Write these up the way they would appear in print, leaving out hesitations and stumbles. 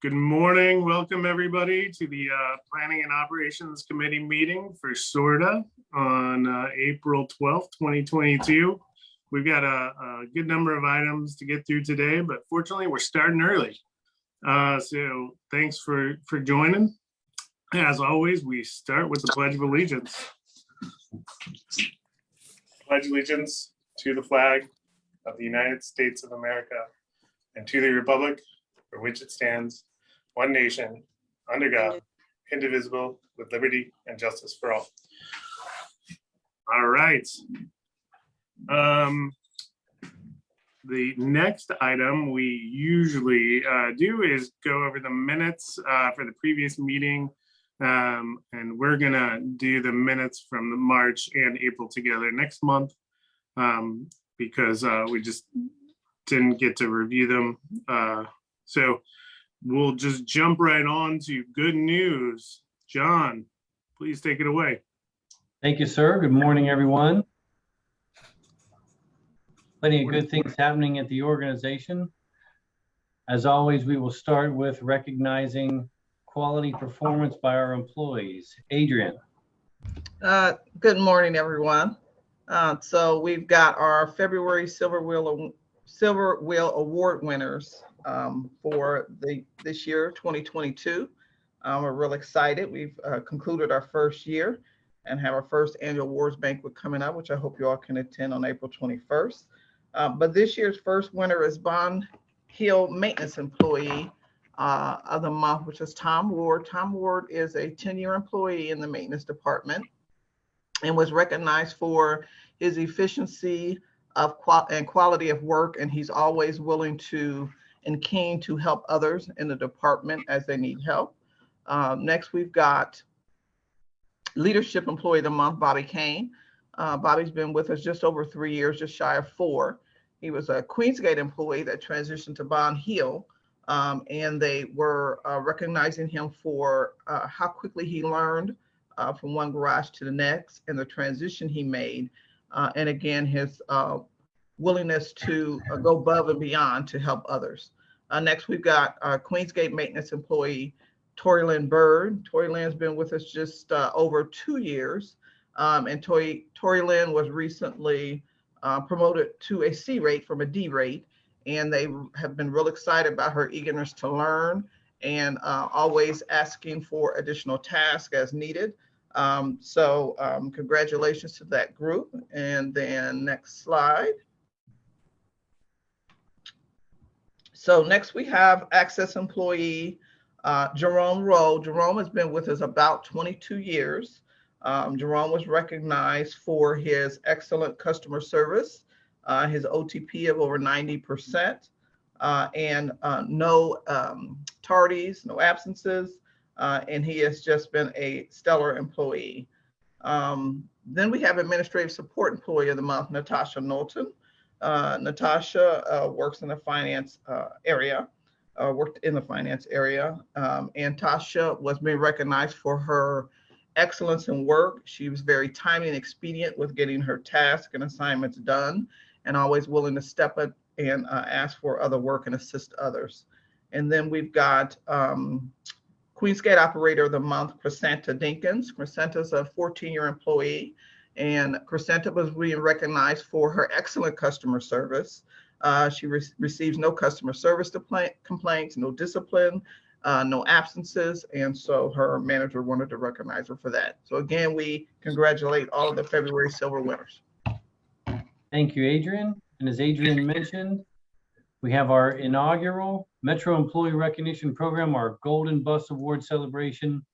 Good morning. Welcome everybody to the Planning and Operations Committee meeting for SORTA on April 12th, 2022. We've got a good number of items to get through today, but fortunately we're starting early. So thanks for joining. As always, we start with the Pledge of Allegiance. Pledge allegiance to the flag of the United States of America and to the republic for which it stands, one nation, under God, indivisible, with liberty and justice for all. All right. The next item we usually do is go over the minutes for the previous meeting. And we're gonna do the minutes from the March and April together next month because we just didn't get to review them. So we'll just jump right on to good news. John, please take it away. Thank you, sir. Good morning, everyone. Plenty of good things happening at the organization. As always, we will start with recognizing quality performance by our employees. Adrian. Good morning, everyone. So we've got our February Silver Wheel Award winners for this year, 2022. We're real excited. We've concluded our first year and have our first annual awards banquet coming up, which I hope you all can attend on April 21st. But this year's first winner is Bond Hill Maintenance Employee of the Month, which is Tom Ward. Tom Ward is a 10-year employee in the maintenance department and was recognized for his efficiency and quality of work, and he's always willing to and keen to help others in the department as they need help. Next, we've got Leadership Employee of the Month, Bobby Kane. Bobby's been with us just over 3 years, just shy of 4. He was a Queensgate employee that transitioned to Bond Hill, and they were recognizing him for how quickly he learned from one garage to the next and the transition he made. And again, his willingness to go above and beyond to help others. Next, we've got Queensgate Maintenance Employee, Tori Lynn Bird. Tori Lynn's been with us just over 2 years. And Tori Lynn was recently promoted to a C rate from a D rate. And they have been real excited about her eagerness to learn and always asking for additional tasks as needed. So congratulations to that group. And then next slide. So next we have Access Employee Jerome Rowe. Jerome has been with us about 22 years. Jerome was recognized for his excellent customer service, his OTP of over 90%, and no tardies, no absences, and he has just been a stellar employee. Then we have Administrative Support Employee of the Month, Natasha Knowlton. Natasha works in the finance area, worked in the finance area, and Tasha was being recognized for her excellence in work. She was very timely and expedient with getting her tasks and assignments done, and always willing to step up and ask for other work and assist others. And then we've got Queensgate Operator of the Month, Crescenta Dinkins. Crescenta's a 14-year employee, and Crescenta was being recognized for her excellent customer service. She receives no customer service complaints, no discipline, no absences, and so her manager wanted to recognize her for that. So again, we congratulate all of the February Silver winners. Thank you, Adrian. And as Adrian mentioned, we have our inaugural Metro Employee Recognition Program, our Golden Bus Award celebration,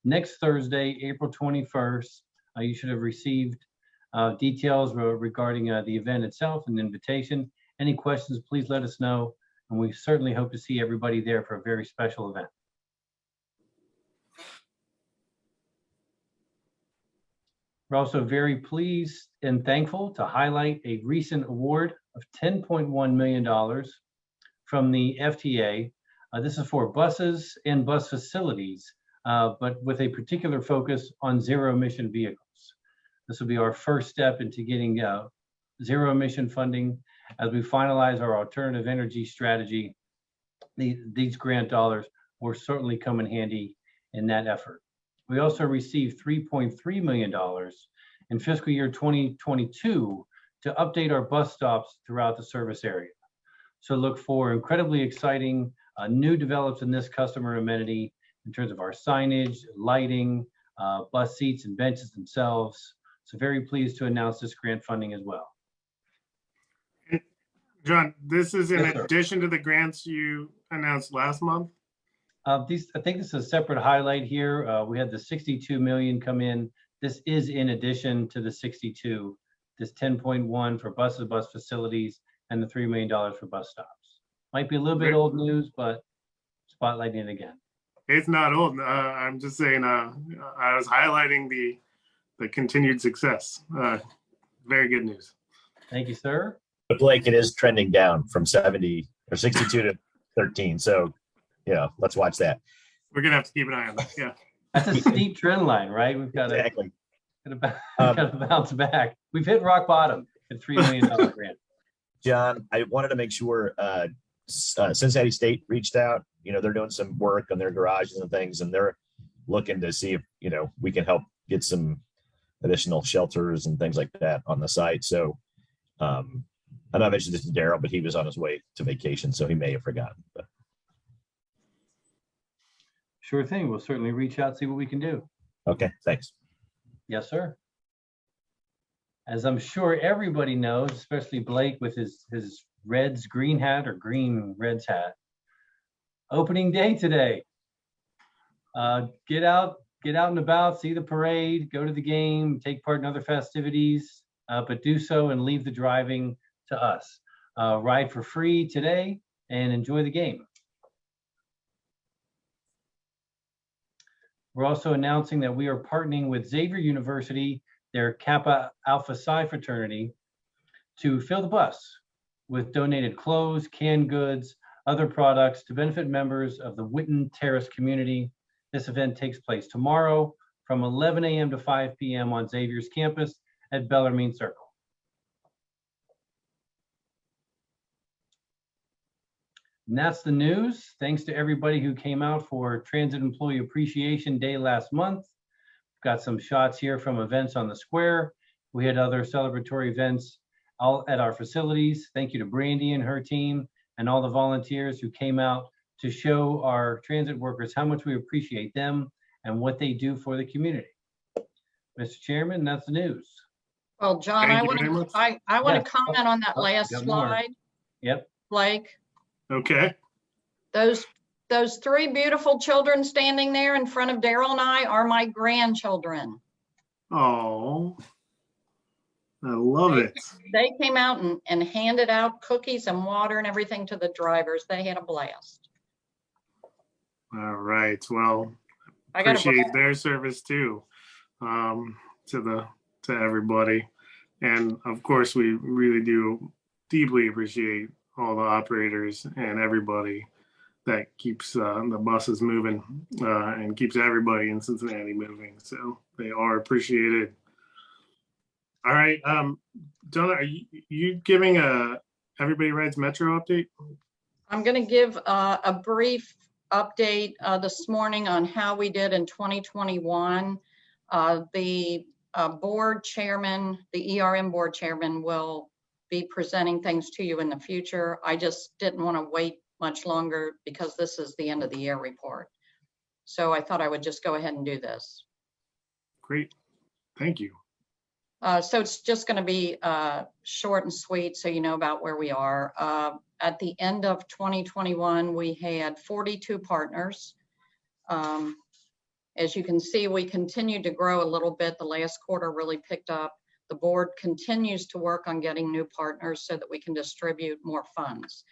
next Thursday, April 21st. You should have received details regarding the event itself and the invitation. Any questions, please let us know. And we certainly hope to see everybody there for a very special event. We're also very pleased and thankful to highlight a recent award of $10.1 million from the FTA. This is for buses and bus facilities, but with a particular focus on zero emission vehicles. This will be our first step into getting zero emission funding. As we finalize our alternative energy strategy, these grant dollars will certainly come in handy in that effort. We also received $3.3 million in fiscal year 2022 to update our bus stops throughout the service area. So look for incredibly exciting new develops in this customer amenity in terms of our signage, lighting, bus seats and benches themselves. So very pleased to announce this grant funding as well. John, this is in Yes, sir. addition to the grants you announced last month? I think this is a separate highlight here. We had the 62 million come in. This is in addition to the 62, this 10.1 for buses, bus facilities, and the $3 million for bus stops. Might be a little bit old news, but spotlighting it again. It's not old. I'm just saying, I was highlighting the continued success. Very good news. Thank you, sir. But Blake, it is trending down from 70 or 62 to 13. So, let's watch that. We're gonna have to keep an eye on that. Yeah. That's a steep trend line, right? We've got Exactly. to bounce back. We've hit rock bottom at $3 million grant. John, I wanted to make sure Cincinnati State reached out. They're doing some work on their garages and things, and they're looking to see if, we can help get some additional shelters and things like that on the site. So I know I mentioned this to Daryl, but he was on his way to vacation, so he may have forgotten. But. Sure thing. We'll certainly reach out, see what we can do. Okay, thanks. Yes, sir. As I'm sure everybody knows, especially Blake with his Reds green hat or green Reds hat. Opening day today. Get out and about, see the parade, go to the game, take part in other festivities, but do so and leave the driving to us. Ride for free today and enjoy the game. We're also announcing that we are partnering with Xavier University, their Kappa Alpha Psi fraternity, to fill the bus with donated clothes, canned goods, other products to benefit members of the Witten Terrace community. This event takes place tomorrow from 11 a.m. to 5 p.m. on Xavier's campus at Bellarmine Circle. And that's the news. Thanks to everybody who came out for Transit Employee Appreciation Day last month. Got some shots here from events on the square. We had other celebratory events all at our facilities. Thank you to Brandy and her team and all the volunteers who came out to show our transit workers how much we appreciate them and what they do for the community. Mr. Chairman, that's the news. Well, John, Thank I you want very to much. I want Yes. to comment on that last got more. slide, Yep. Blake. Okay. Those three beautiful children standing there in front of Daryl and I are my grandchildren. Oh, I love it. They came out and handed out cookies and water and everything to the drivers. They had a blast. All right. Well, I got appreciate their service too, to everybody. And of course, we really do deeply appreciate all the operators and everybody that keeps the buses moving and keeps everybody in Cincinnati moving. So they are appreciated. All right, Donna, are you giving a Everybody Rides Metro update? I'm going to give a brief update this morning on how we did in 2021. The board chairman, the ERM board chairman, will be presenting things to you in the future. I just didn't want to wait much longer because this is the end of the year report. So I thought I would just go ahead and do this. Great, thank you. So it's just going to be short and sweet so you know about where we are. At the end of 2021, we had 42 partners. As you can see, we continued to grow a little bit. The last quarter really picked up. The board continues to work on getting new partners so that we can distribute more funds.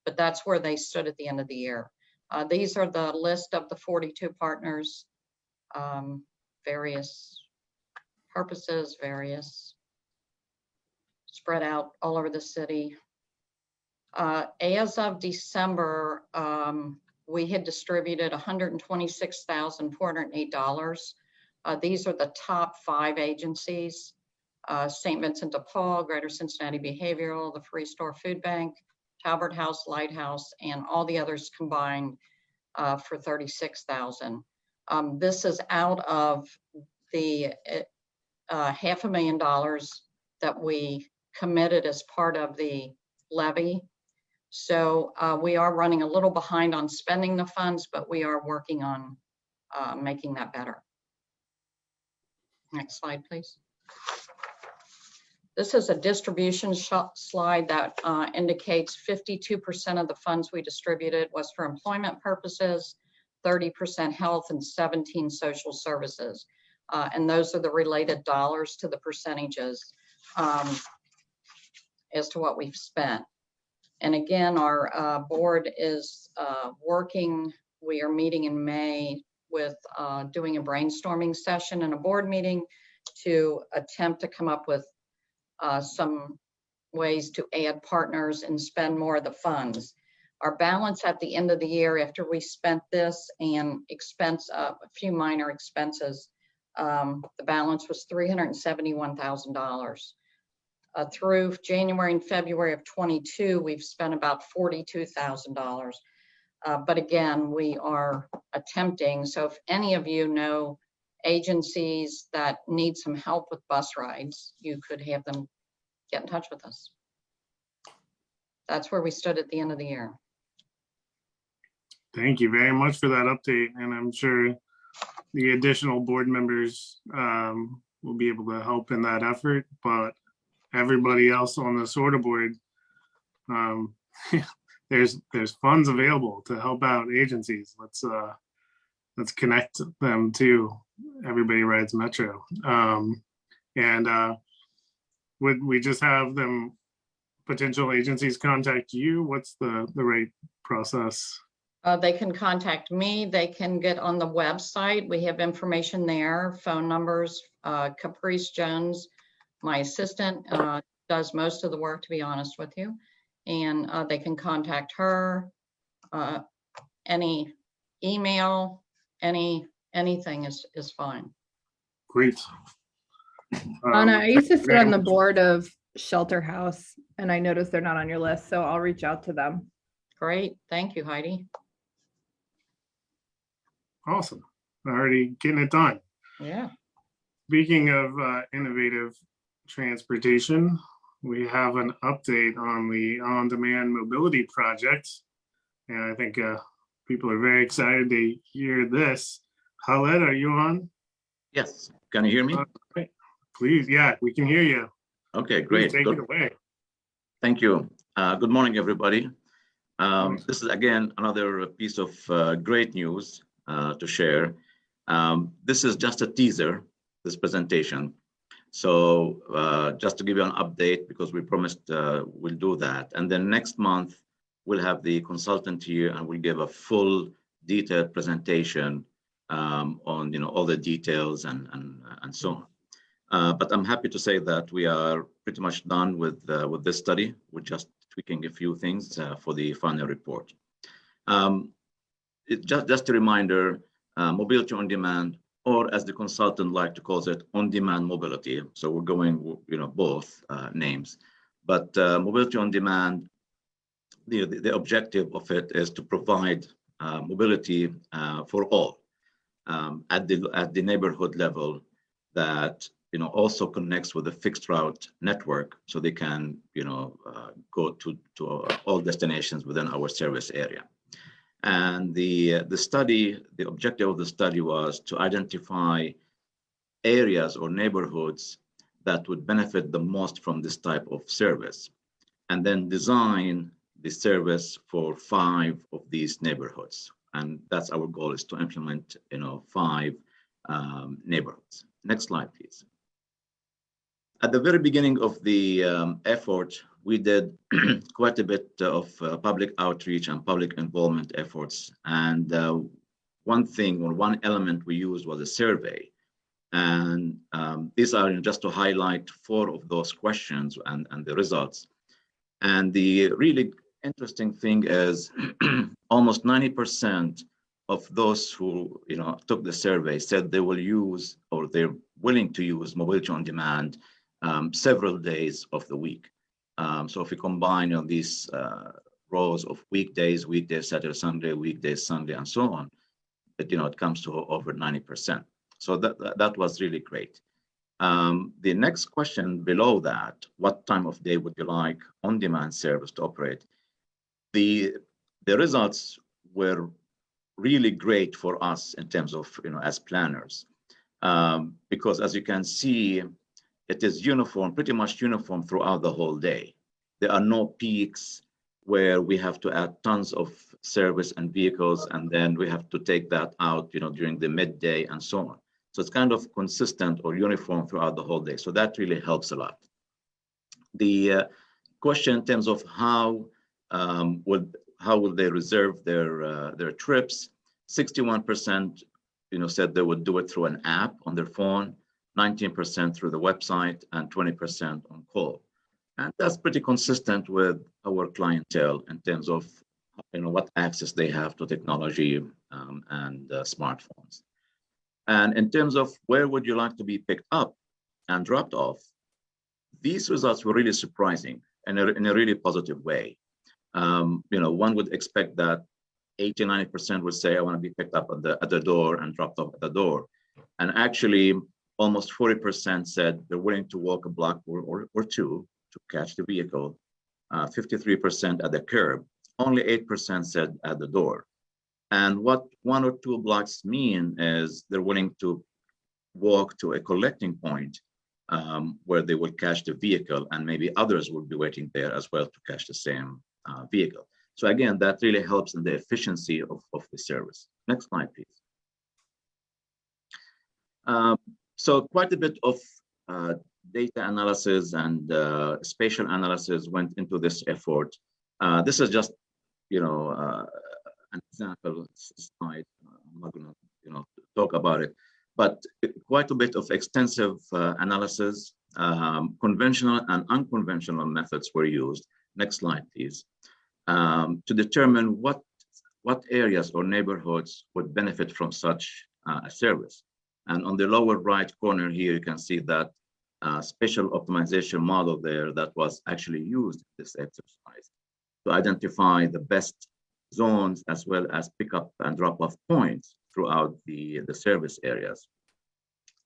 But that's where they stood at the end of the year. These are the list of the 42 partners, various purposes, various spread out all over the city. As of December, we had distributed $126,408. These are the top 5 agencies. St. Vincent de Paul, Greater Cincinnati Behavioral, the Free Store Food Bank, Talbot House, Lighthouse, and all the others combined for $36,000. This is out of the $500,000 that we committed as part of the levy. So we are running a little behind on spending the funds, but we are working on making that better. Next slide, please. This is a distribution slide that indicates 52% of the funds we distributed was for employment purposes, 30% health, and 17 social services. And those are the related dollars to the percentages as to what we've spent. And again, our board is working. We are meeting in May with doing a brainstorming session and a board meeting to attempt to come up with some ways to add partners and spend more of the funds. Our balance at the end of the year after we spent this and a few minor expenses, the balance was $371,000. Through January and February of 22, we've spent about $42,000. But again, we are attempting. So if any of you know agencies that need some help with bus rides, you could have them get in touch with us. That's where we stood at the end of the year. Thank you very much for that update. And I'm sure the additional board members will be able to help in that effort, but everybody else on the SORTA board, there's funds available to help out agencies. Let's connect them to Everybody Rides Metro. Would we just have them, potential agencies, contact you? What's the right process? They can contact me. They can get on the website. We have information there, phone numbers. Caprice Jones, my assistant, does most of the work, to be honest with you. And they can contact her. Any email, anything is fine. Great. Anna, I used to sit on the board of Shelter House, and I noticed they're not on your list, so I'll reach out to them. Great. Thank you, Heidi. Awesome. Already getting it done. Yeah. Speaking of innovative transportation, we have an update on the on-demand mobility project. And I think people are very excited to hear this. Khaled, are you on? Yes, can you hear me? Please, yeah, we can hear you. Okay, Please great. take it away. Thank you. Good morning, everybody. This is again another piece of great news to share. This is just a teaser, this presentation. So just to give you an update, because we promised we'll do that. And then next month, we'll have the consultant here and we'll give a full detailed presentation on all the details and so on. But I'm happy to say that we are pretty much done with this study. We're just tweaking a few things for the final report. Just a reminder, mobility on demand, or as the consultant like to call it, on-demand mobility. So we're going, both names. But mobility on demand, the objective of it is to provide mobility for all at the neighborhood level that also connects with the fixed route network, so they can go to all destinations within our service area. And the objective of the study was to identify areas or neighborhoods that would benefit the most from this type of service, and then design the service for 5 of these neighborhoods. And that's our goal, is to implement 5 neighborhoods. Next slide, please. At the very beginning of the effort, we did quite a bit of public outreach and public involvement efforts. And one element we used was a survey. And these are just to highlight 4 of those questions and the results. And the really interesting thing is almost 90% of those who took the survey said they will use, or they're willing to use, mobility on demand several days of the week. So if you combine these rows of weekdays, Saturday, Sunday, weekdays, Sunday, and so on, it comes to over 90%. So that was really great. The next question below that, what time of day would you like on-demand service to operate? The results were really great for us in terms of, as planners, because as you can see, it is uniform, pretty much uniform throughout the whole day. There are no peaks where we have to add tons of service and vehicles, and then we have to take that out, during the midday and so on. So it's kind of consistent or uniform throughout the whole day. So that really helps a lot. The question in terms of how will they reserve their trips, 61% said they would do it through an app on their phone, 19% through the website, and 20% on call. And that's pretty consistent with our clientele in terms of what access they have to technology and smartphones. And in terms of where would you like to be picked up and dropped off, these results were really surprising and in a really positive way. One would expect that 80-90% would say, I want to be picked up at the door and dropped off at the door. And actually, almost 40% said they're willing to walk a block or two to catch the vehicle, 53% at the curb, only 8% said at the door. And what 1 or 2 blocks mean is they're willing to walk to a collecting point where they will catch the vehicle, and maybe others will be waiting there as well to catch the same vehicle. So again, that really helps in the efficiency of the service. Next slide, please. So quite a bit of data analysis and spatial analysis went into this effort. This is just, an example slide. I'm not going to, talk about it, but quite a bit of extensive analysis. Conventional and unconventional methods were used. Next slide, please. To determine what areas or neighborhoods would benefit from such a service. And on the lower right corner here, you can see that spatial optimization model there that was actually used in this exercise to identify the best zones as well as pickup and drop-off points throughout the service areas.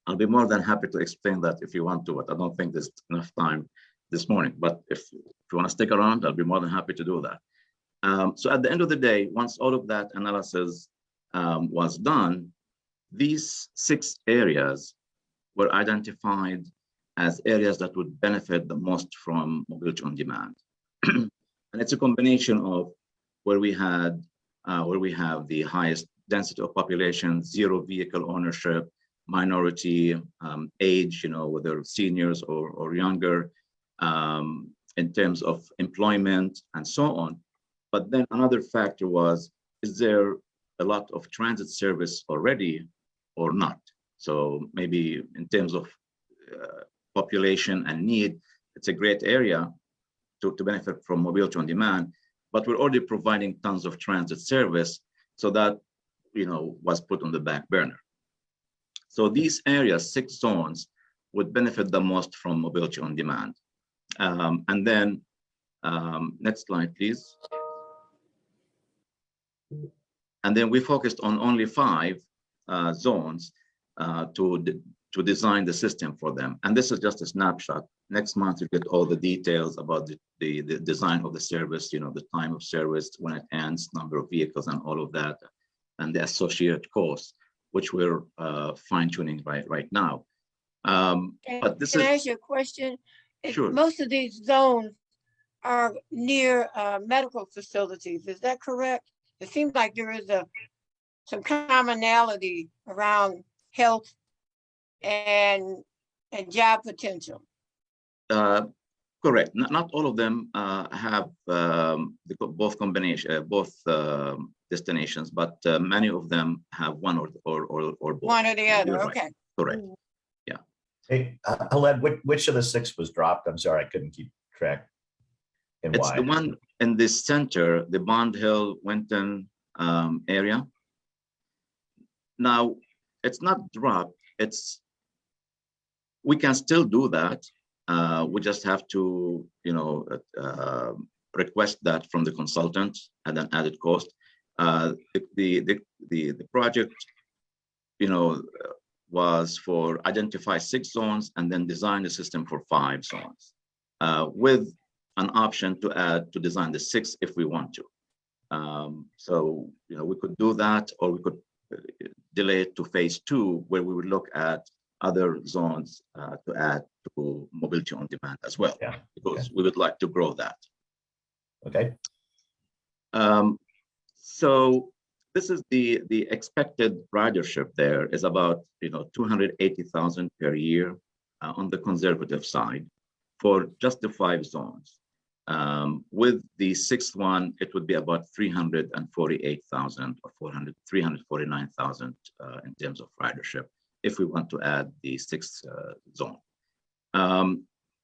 I'll be more than happy to explain that if you want to, but I don't think there's enough time this morning. But if you want to stick around, I'll be more than happy to do that. So at the end of the day, once all of that analysis was done, these 6 areas were identified as areas that would benefit the most from mobility on demand. And it's a combination of where we have the highest density of population, 0 vehicle ownership, minority, age, whether seniors or younger, in terms of employment and so on. But then another factor was, is there a lot of transit service already or not? So maybe in terms of population and need, it's a great area to benefit from mobility on demand, but we're already providing tons of transit service, so that was put on the back burner. So these areas, 6 zones, would benefit the most from mobility on demand. And then next slide, please. And then we focused on only 5 zones to design the system for them. And this is just a snapshot. Next month, you get all the details about the design of the service, the time of service, when it ends, number of vehicles, and all of that, and the associated costs, which we're fine-tuning right now. But this Can I ask you a question? Sure. Most of these zones are near medical facilities. Is that correct? It seems like there is some commonality around health and job potential. Correct. Not all of them have both destinations, but many of them have one or both. One or the other. You're Okay. Right. Correct. Yeah. Hey, Khaled, which of the 6 was dropped? I'm sorry, I couldn't keep track. And It's why? the one in the center, the Bond Hill, Winton area. Now, it's not dropped. We can still do that, We just have to, request that from the consultant at an added cost. The project, was for identify 6 zones and then design a system for 5 zones, with an option to design the 6 if we want to. So, we could do that, or we could delay it to phase 2, where we would look at other zones to add to mobility on demand as well, Yeah. because we would like to grow that. Okay. So this is the expected ridership there is about 280,000 per year on the conservative side for just the 5 zones. With the 6th one, it would be about 348,000 or 349,000 in terms of ridership if we want to add the 6th zone.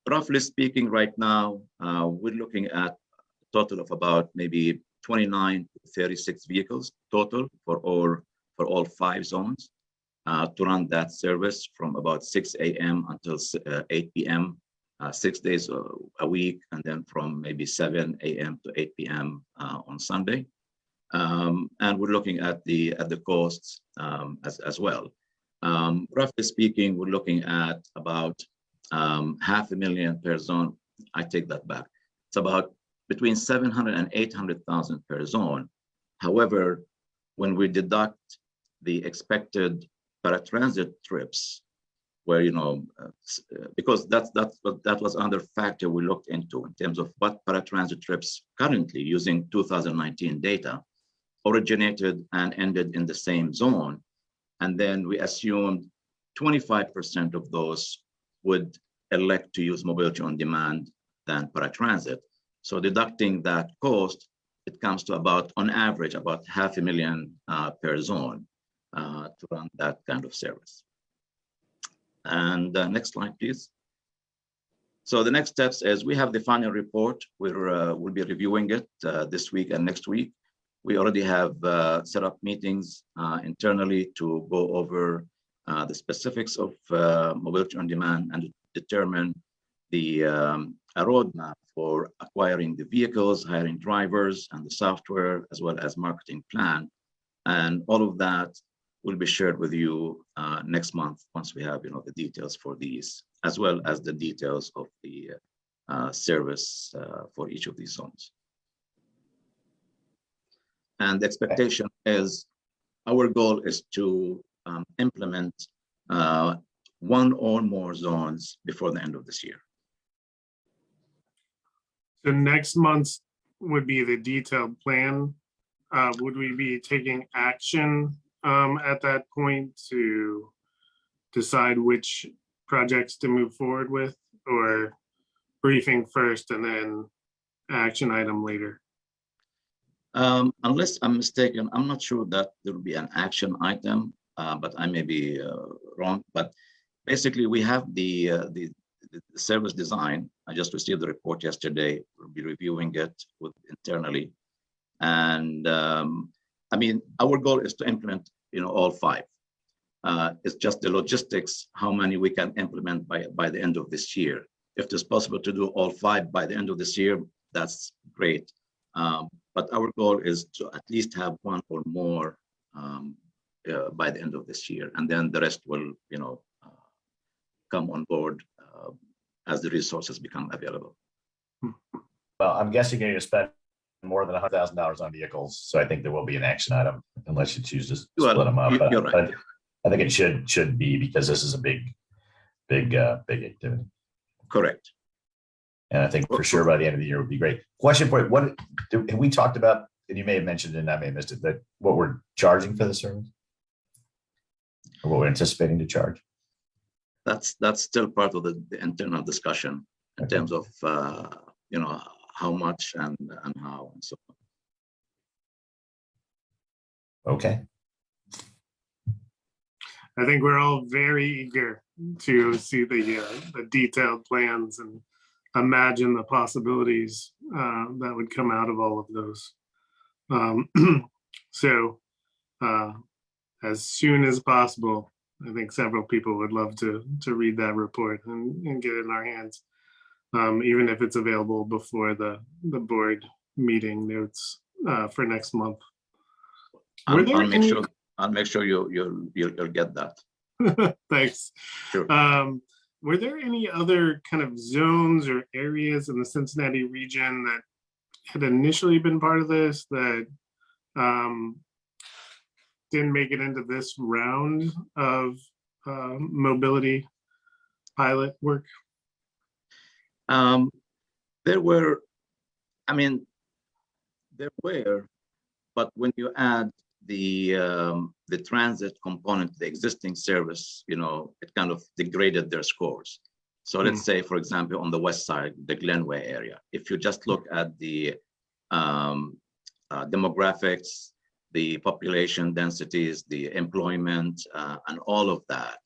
Roughly speaking, right now, we're looking at a total of about maybe 29 to 36 vehicles total for all 5 zones to run that service from about 6 a.m. until 8 p.m. 6 days a week, and then from maybe 7 a.m. to 8 p.m. On Sunday. And we're looking at the costs as well. Roughly speaking, we're looking at about $500,000 per zone. I take that back. It's about between 700 and 800,000 per zone. However, when we deduct the expected paratransit trips, where because that was another factor we looked into in terms of what paratransit trips currently, using 2019 data, originated and ended in the same zone, and then we assumed 25% of those would elect to use mobility on demand than paratransit. So deducting that cost, it comes to about, on average, about $500,000 per zone to run that kind of service. And next slide, please. So the next steps is we have the final report. We'll be reviewing it this week and next week. We already have set up meetings internally to go over the specifics of mobility on demand and determine a roadmap for acquiring the vehicles, hiring drivers, and the software, as well as marketing plan. And all of that will be shared with you next month once we have the details for these, as well as the details of the service for each of these zones. And the expectation is, our goal is to implement 1 or more zones before the end of this year. So next month would be the detailed plan. Would we be taking action at that point to decide which projects to move forward with, or briefing first and then action item later? Unless I'm mistaken, I'm not sure that there will be an action item, but I may be wrong. But basically, we have the service design. I just received the report yesterday. We'll be reviewing it internally. And I mean, our goal is to implement all 5. It's just the logistics, how many we can implement by the end of this year. If it's possible to do all 5 by the end of this year, that's great. But our goal is to at least have 1 or more by the end of this year, and then the rest will, come on board as the resources become available. Well, I'm guessing you're going to spend more than $100,000 on vehicles, so I think there will be an action item unless you choose to split them up. You're right. But I think it should be, because this is a big activity. Correct. And I think for sure by the end of the year would be great. Question for you: what have we talked about? And you may have mentioned it, and I may have missed it, that what we're charging for the service, or what we're anticipating to charge? That's still part of the internal discussion in terms of how much and how and so on. Okay. I think we're all very eager to see the detailed plans and imagine the possibilities that would come out of all of those. So as soon as possible, I think several people would love to read that report and get it in our hands. even if it's available before the board meeting notes for next month. Were there I'll make any- sure. I'll make sure you'll get that. Thanks. Sure. Were there any other kind of zones or areas in the Cincinnati region that had initially been part of this that didn't make it into this round of mobility pilot work? There were, I mean, there were, but when you add the transit component to the existing service, you know, it kind of degraded their scores. So let's say, for example, on the west side, the Glenway area, if you just look at the demographics, the population densities, the employment, and all of that.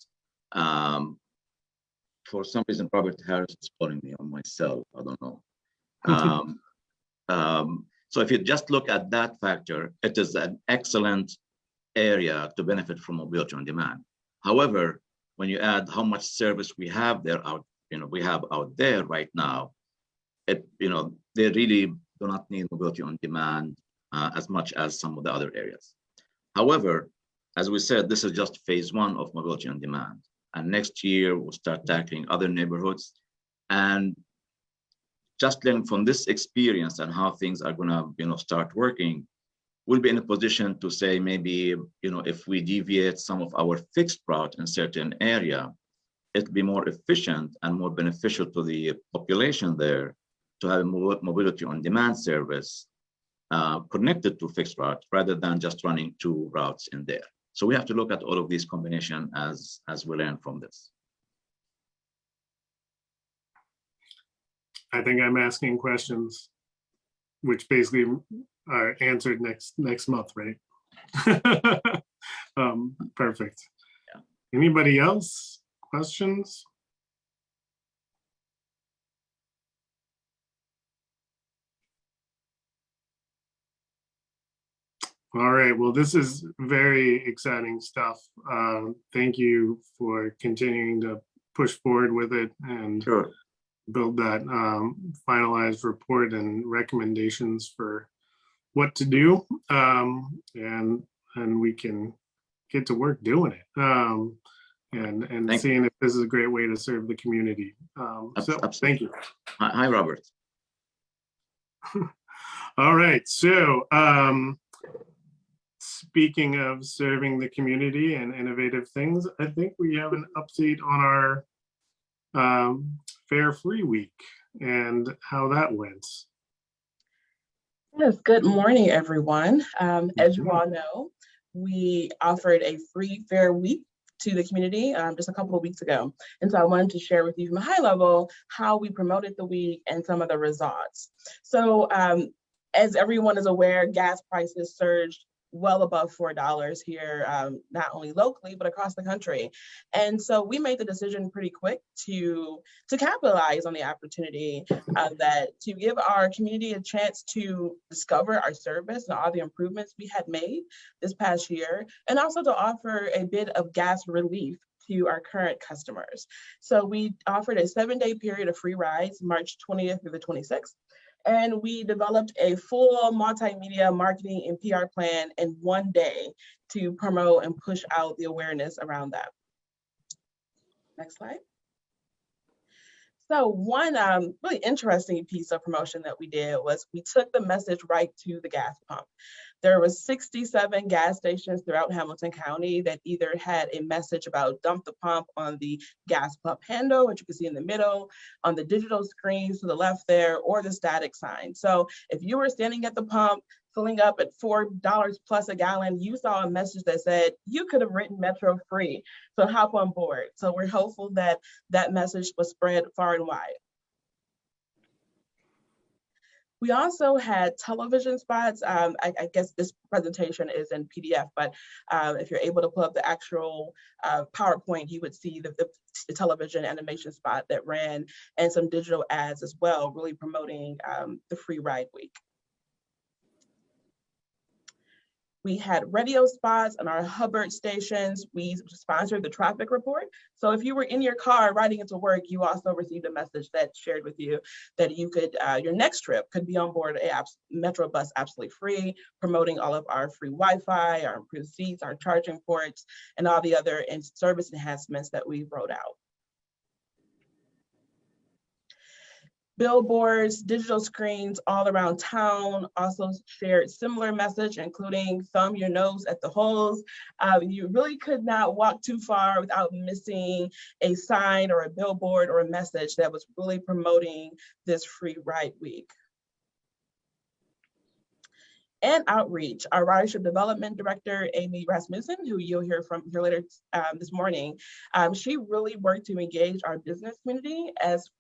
For some reason, Robert Harris is calling me on my cell. I don't know. So if you just look at that factor, it is an excellent area to benefit from mobility on demand. However, when you add how much service we have there out, we have out there right now, they really do not need mobility on demand as much as some of the other areas. However, as we said, this is just phase one of mobility on demand. And next year we'll start tackling other neighborhoods. And just learning from this experience and how things are gonna, start working, we'll be in a position to say maybe, if we deviate some of our fixed route in certain area, it'll be more efficient and more beneficial to the population there to have a mobility on demand service connected to fixed route rather than just running two routes in there. So we have to look at all of these combinations as we learn from this. I think I'm asking questions, which basically are answered next month, right? Perfect. Yeah. Anybody else? Questions? All right, well, this is very exciting stuff. Thank you for continuing to push forward with it and Sure. build that finalized report and recommendations for what to do. And we can get to work doing it and seeing if this is a great way to serve the community. So thank you. Hi, Robert. All right, so speaking of serving the community and innovative things, I think we have an update on our Fare Free Week and how that went. Yes, good morning, everyone. As you all know, we offered a free fare week to the community just a couple of weeks ago. And so I wanted to share with you from a high level how we promoted the week and some of the results. So as everyone is aware, gas prices surged well above $4 here, not only locally, but across the country. And so we made the decision pretty quick to capitalize on the opportunity that to give our community a chance to discover our service and all the improvements we had made this past year, and also to offer a bit of gas relief to our current customers. So we offered a 7-day period of free rides, March 20th through the 26th. And we developed a full multimedia marketing and PR plan in 1 day to promote and push out the awareness around that. Next slide. So one really interesting piece of promotion that we did was we took the message right to the gas pump. There was 67 gas stations throughout Hamilton County that either had a message about dump the pump on the gas pump handle, which you can see in the middle, on the digital screens to the left there, or the static sign. So if you were standing at the pump, filling up at $4 plus a gallon, you saw a message that said you could have written Metro free, so hop on board. So we're hopeful that that message was spread far and wide. We also had television spots. I guess this presentation is in PDF, but if you're able to pull up the actual PowerPoint, you would see the television animation spot that ran and some digital ads as well, really promoting the Free Ride Week. We had radio spots on our Hubbard stations. We sponsored the traffic report. So if you were in your car riding into work, you also received a message that shared with you that you could, your next trip could be on board a Metro bus absolutely free, promoting all of our free Wi-Fi, our improved seats, our charging ports, and all the other service enhancements that we've rolled out. Billboards, digital screens all around town also shared similar message, including thumb your nose at the holes. You really could not walk too far without missing a sign or a billboard or a message that was really promoting this free ride week. And outreach. Our ridership development director, Amy Rasmussen, who you'll hear from here later this morning, she really worked to engage our business community as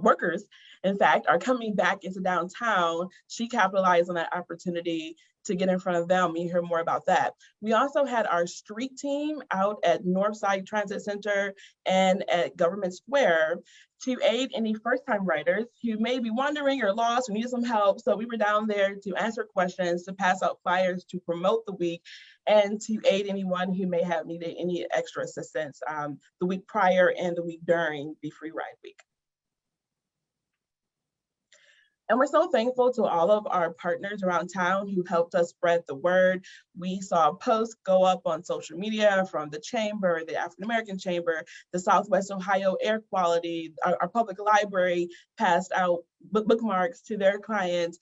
workers, in fact, are coming back into downtown. She capitalized on that opportunity to get in front of them. You hear more about that. We also had our street team out at Northside Transit Center and at Government Square to aid any first-time riders who may be wondering or lost or need some help. So we were down there to answer questions, to pass out flyers, to promote the week, and to aid anyone who may have needed any extra assistance the week prior and the week during the free ride week. And we're so thankful to all of our partners around town who helped us spread the word. We saw posts go up on social media from the Chamber, the African American Chamber, the Southwest Ohio Air Quality, our public library passed out bookmarks to their clients.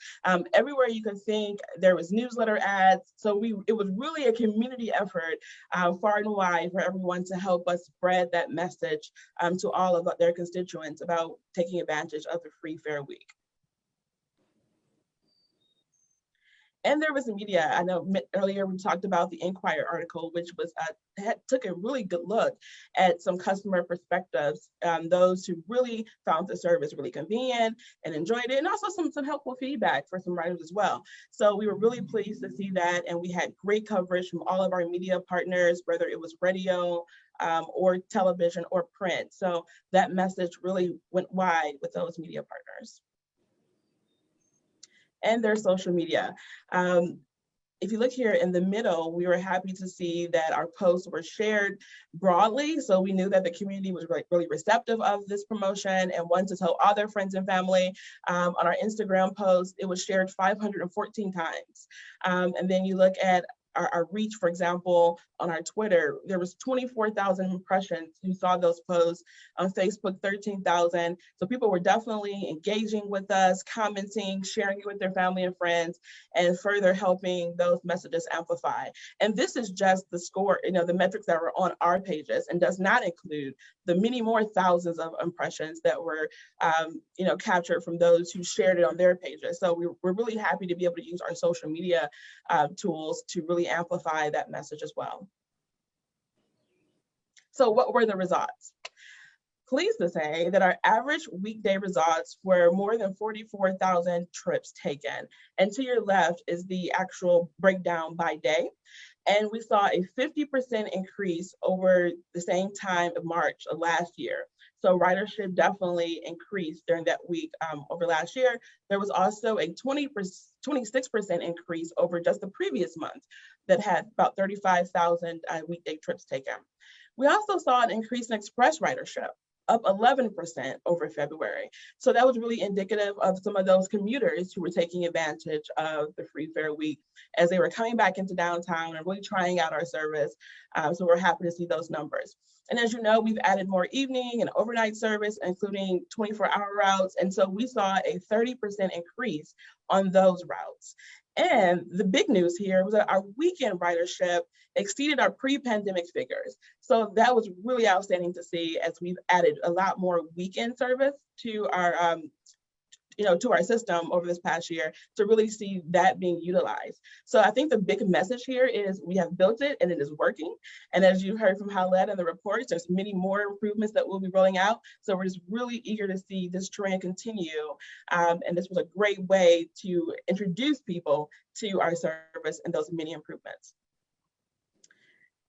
Everywhere you could think, there was newsletter ads. So it was really a community effort far and wide for everyone to help us spread that message to all of their constituents about taking advantage of the Free Fair Week. And there was the media. I know earlier we talked about the Inquirer article, which was took a really good look at some customer perspectives, those who really found the service really convenient and enjoyed it, and also some helpful feedback for some riders as well. So we were really pleased to see that, and we had great coverage from all of our media partners, whether it was radio or television or print. So that message really went wide with those media partners. And their social media. If you look here in the middle, we were happy to see that our posts were shared broadly. So we knew that the community was really receptive of this promotion and wanted to tell all their friends and family. On our Instagram post, it was shared 514 times. And then you look at our reach, for example, on our Twitter, there was 24,000 impressions who saw those posts. On Facebook, 13,000. So people were definitely engaging with us, commenting, sharing it with their family and friends, and further helping those messages amplify. And this is just the score, the metrics that were on our pages, and does not include the many more thousands of impressions that were, captured from those who shared it on their pages. So we're really happy to be able to use our social media tools to really amplify that message as well. So what were the results? Pleased to say that our average weekday results were more than 44,000 trips taken. And to your left is the actual breakdown by day. And we saw a 50% increase over the same time of March of last year. So ridership definitely increased during that week over last year. There was also a 26% increase over just the previous month that had about 35,000 weekday trips taken. We also saw an increase in express ridership, up 11% over February. So that was really indicative of some of those commuters who were taking advantage of the Free Fair Week as they were coming back into downtown and really trying out our service. So we're happy to see those numbers. And as you know, we've added more evening and overnight service, including 24-hour routes. And so we saw a 30% increase on those routes. And the big news here was that our weekend ridership exceeded our pre-pandemic figures. So that was really outstanding to see, as we've added a lot more weekend service to our to our system over this past year, to really see that being utilized. So I think the big message here is we have built it and it is working. And as you heard from Howlett in the reports, there's many more improvements that we'll be rolling out. So we're just really eager to see this trend continue. And this was a great way to introduce people to our service and those many improvements.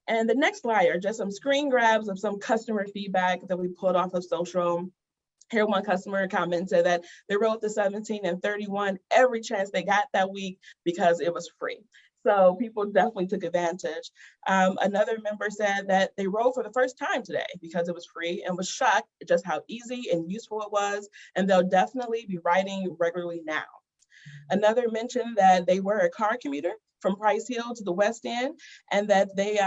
And the next slide are just some screen grabs of some customer feedback that we pulled off of social. Here, one customer commented that they rode the 17 and 31 every chance they got that week because it was free. So people definitely took advantage. Another member said that they rode for the first time today because it was free and was shocked at just how easy and useful it was. And they'll definitely be riding regularly now. Another mentioned that they were a car commuter from Price Hill to the West End, and that they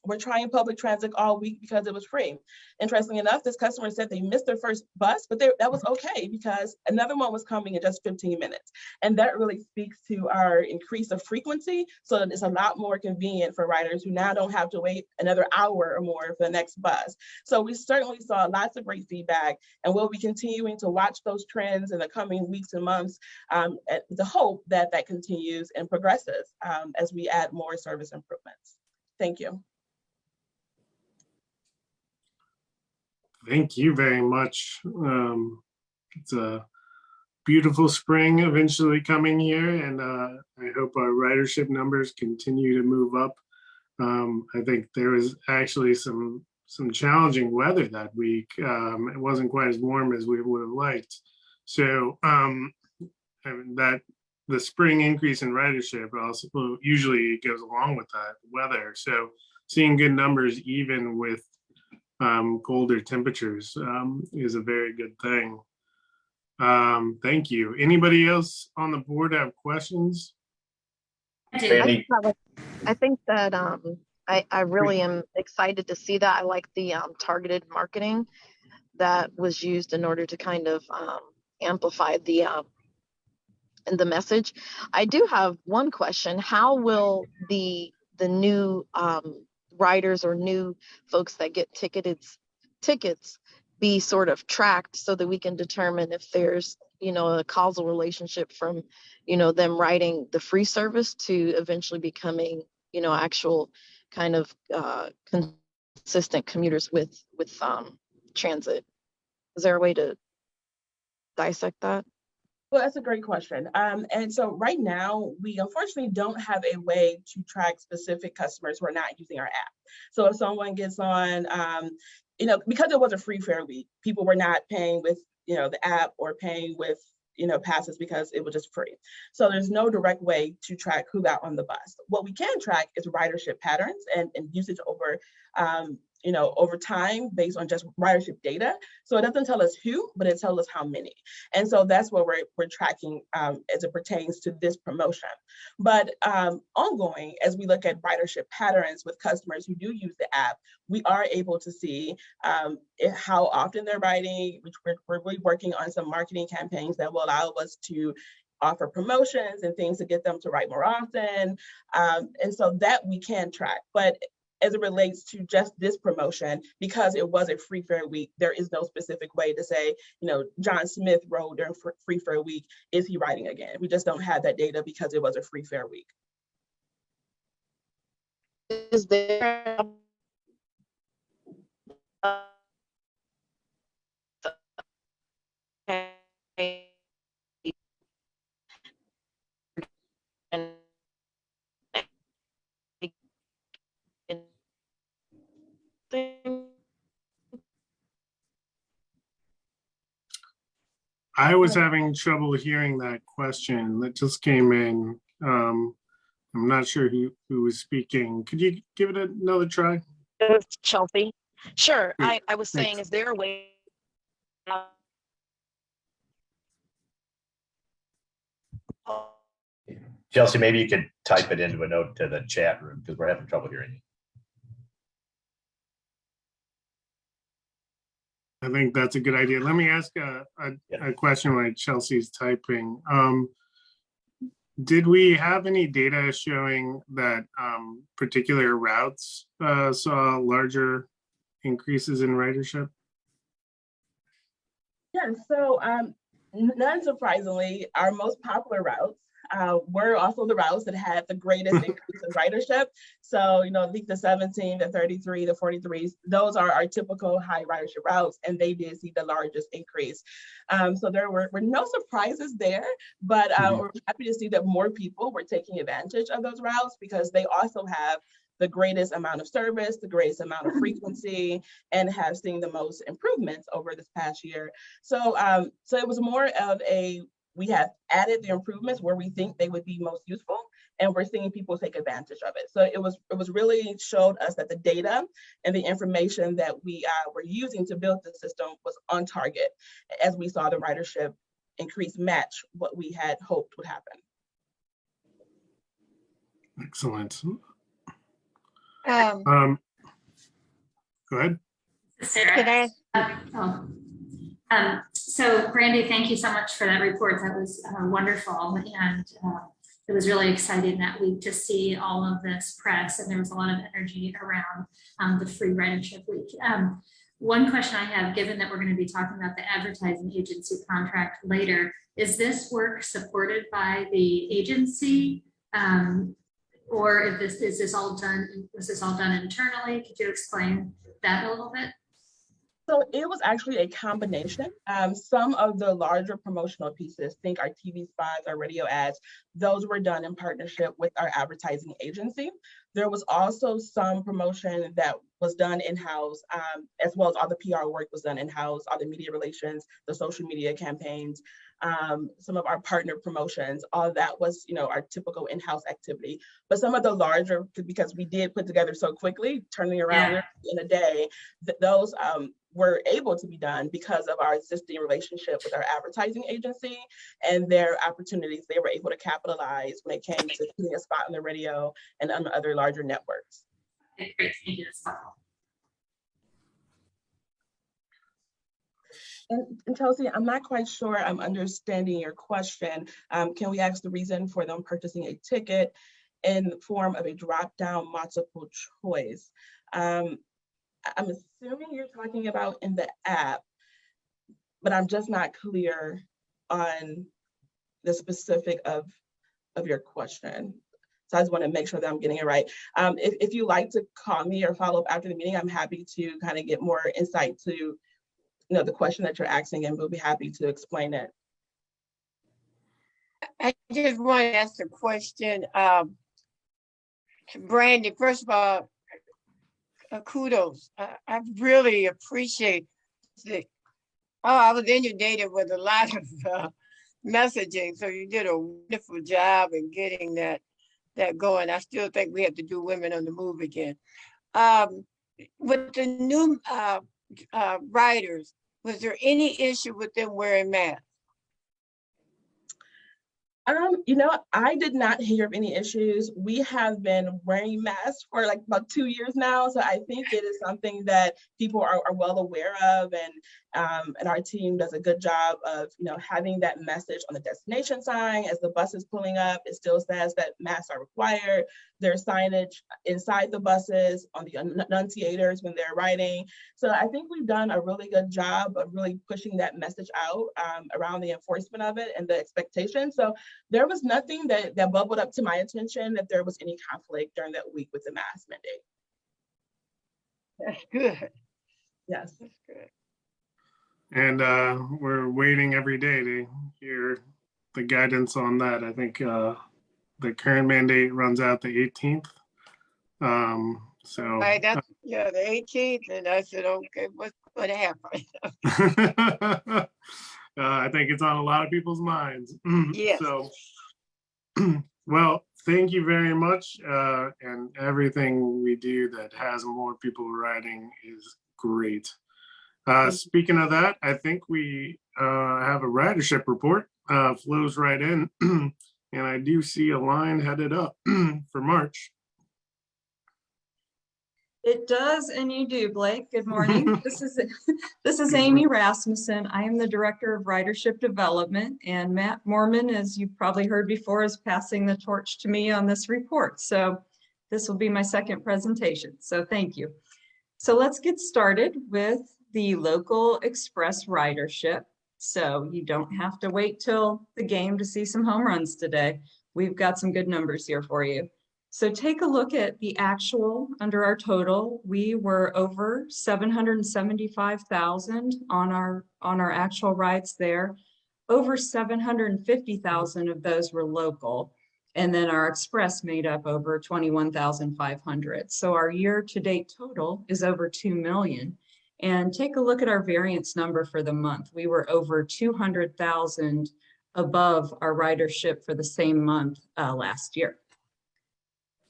were trying public transit all week because it was free. Interestingly enough, this customer said they missed their first bus, but that was okay because another one was coming in just 15 minutes. And that really speaks to our increase of frequency, so that it's a lot more convenient for riders who now don't have to wait another hour or more for the next bus. So we certainly saw lots of great feedback, and we'll be continuing to watch those trends in the coming weeks and months, the hope that that continues and progresses as we add more service improvements. Thank you. Thank you very much. It's a beautiful spring eventually coming here, and I hope our ridership numbers continue to move up. I think there was actually some challenging weather that week. It wasn't quite as warm as we would have liked. So that the spring increase in ridership also usually goes along with that weather. So seeing good numbers even with colder temperatures is a very good thing. Thank you. Anybody else on the board have questions? I think that I really am excited to see that. I like the targeted marketing that was used in order to kind of amplify the message. I do have one question. How will the new riders or new folks that get tickets be sort of tracked so that we can determine if there's, a causal relationship from, them riding the free service to eventually becoming, actual kind of consistent commuters with transit? Is there a way to dissect that? Well, that's a great question. And so right now, we unfortunately don't have a way to track specific customers who are not using our app. So if someone gets on, because it was a free fare week, people were not paying with, the app or paying with, passes because it was just free. So there's no direct way to track who got on the bus. What we can track is ridership patterns and usage over over time based on just ridership data. So it doesn't tell us who, but it tells us how many. And so that's what we're tracking as it pertains to this promotion. But ongoing, as we look at ridership patterns with customers who do use the app, we are able to see how often they're riding, which we're really working on some marketing campaigns that will allow us to offer promotions and things to get them to ride more often. And so that we can track. But as it relates to just this promotion, because it was a free fare week, there is no specific way to say, John Smith rode during free fare week, is he riding again? We just don't have that data because it was a free fare week. Is there I was having trouble hearing that question that just came in. I'm not sure who was speaking. Could you give it another try? It's Chelsea. Sure. Great. I was saying, Thanks. is there a way? Chelsea, maybe you could type it into a note to the chat room because we're having trouble hearing you. I think that's a good idea. Let me ask a question while Chelsea's typing. Did we have any data showing that particular routes saw larger increases in ridership? Yeah, so none surprisingly, our most popular routes were also the routes that had the greatest increase in ridership. So, I think the 17, the 33, the 43s, those are our typical high ridership routes, and they did see the largest increase. So there were no surprises there, but we're happy to see that more people were taking advantage of those routes because they also have the greatest amount of service, the greatest amount of frequency, and have seen the most improvements over this past year. So, so it was more of we have added the improvements where we think they would be most useful, and we're seeing people take advantage of it. So it was really showed us that the data and the information that we were using to build the system was on target, as we saw the ridership increase match what we had hoped would happen. Excellent. Um, Go ahead. Sarah. Can So Brandy, thank you so much for that report. That was wonderful. And it was really exciting that week to see all of this press, and there was a lot of energy around the free ridership week. One question I have, given that we're going to be talking about the advertising agency contract later, is this work supported by the agency? Or is this all done internally? Could you explain that a little bit? So it was actually a combination. Some of the larger promotional pieces, think our TV spots, our radio ads, those were done in partnership with our advertising agency. There was also some promotion that was done in-house, as well as all the PR work was done in-house, all the media relations, the social media campaigns, some of our partner promotions, all of that was, our typical in-house activity. But some of the larger, because we did put together so quickly, turning around in a day, those were able to be done because of our existing relationship with our advertising agency and their opportunities they were able to capitalize when it came to putting a spot on the radio and on other larger networks. Okay, great, thank you. That's helpful. And Chelsea, I'm not quite sure I'm understanding your question. Can we ask the reason for them purchasing a ticket in the form of a drop-down multiple choice? I'm assuming you're talking about in the app, but I'm just not clear on the specific of your question. So I just want to make sure that I'm getting it right. If you like to call me or follow up after the meeting, I'm happy to kind of get more insight to the question that you're asking, and we'll be happy to explain it. I just want to ask a question to Brandy. First of all, kudos. I really appreciate it. I was inundated with a lot of messaging, so you did a wonderful job in getting that going. I still think we have to do Women on the Move again. With the new riders, was there any issue with them wearing masks? I did not hear of any issues. We have been wearing masks for like about 2 years now. So I think it is something that people are well aware of, and our team does a good job of, having that message on the destination sign. As the bus is pulling up, it still says that masks are required. There's signage inside the buses on the annunciators when they're riding. So I think we've done a really good job of really pushing that message out around the enforcement of it and the expectation. So there was nothing that bubbled up to my attention that there was any conflict during that week with the mask mandate. That's good. Yes. That's good. And we're waiting every day to hear the guidance on that. I think the current mandate runs out the 18th. So Right, that's the 18th, and I said, okay, what's going to happen? I think it's on a lot of people's minds. Yes. So, well, thank you very much. And everything we do that has more people riding is great. Speaking of that, I think we have a ridership report, flows right in. And I do see a line headed up for March. It does, and you do, Blake. Good morning. This is Amy Rasmussen. I am the Director of Ridership Development, and Matt Mormon, as you've probably heard before, is passing the torch to me on this report. So this will be my second presentation. So thank you. So let's get started with the local express ridership. So you don't have to wait till the game to see some home runs today. We've got some good numbers here for you. So take a look at the actual under our total. We were over 775,000 on our actual rides there. Over 750,000 of those were local. And then our express made up over 21,500. So our year-to-date total is over 2 million. And take a look at our variance number for the month. We were over 200,000 above our ridership for the same month last year.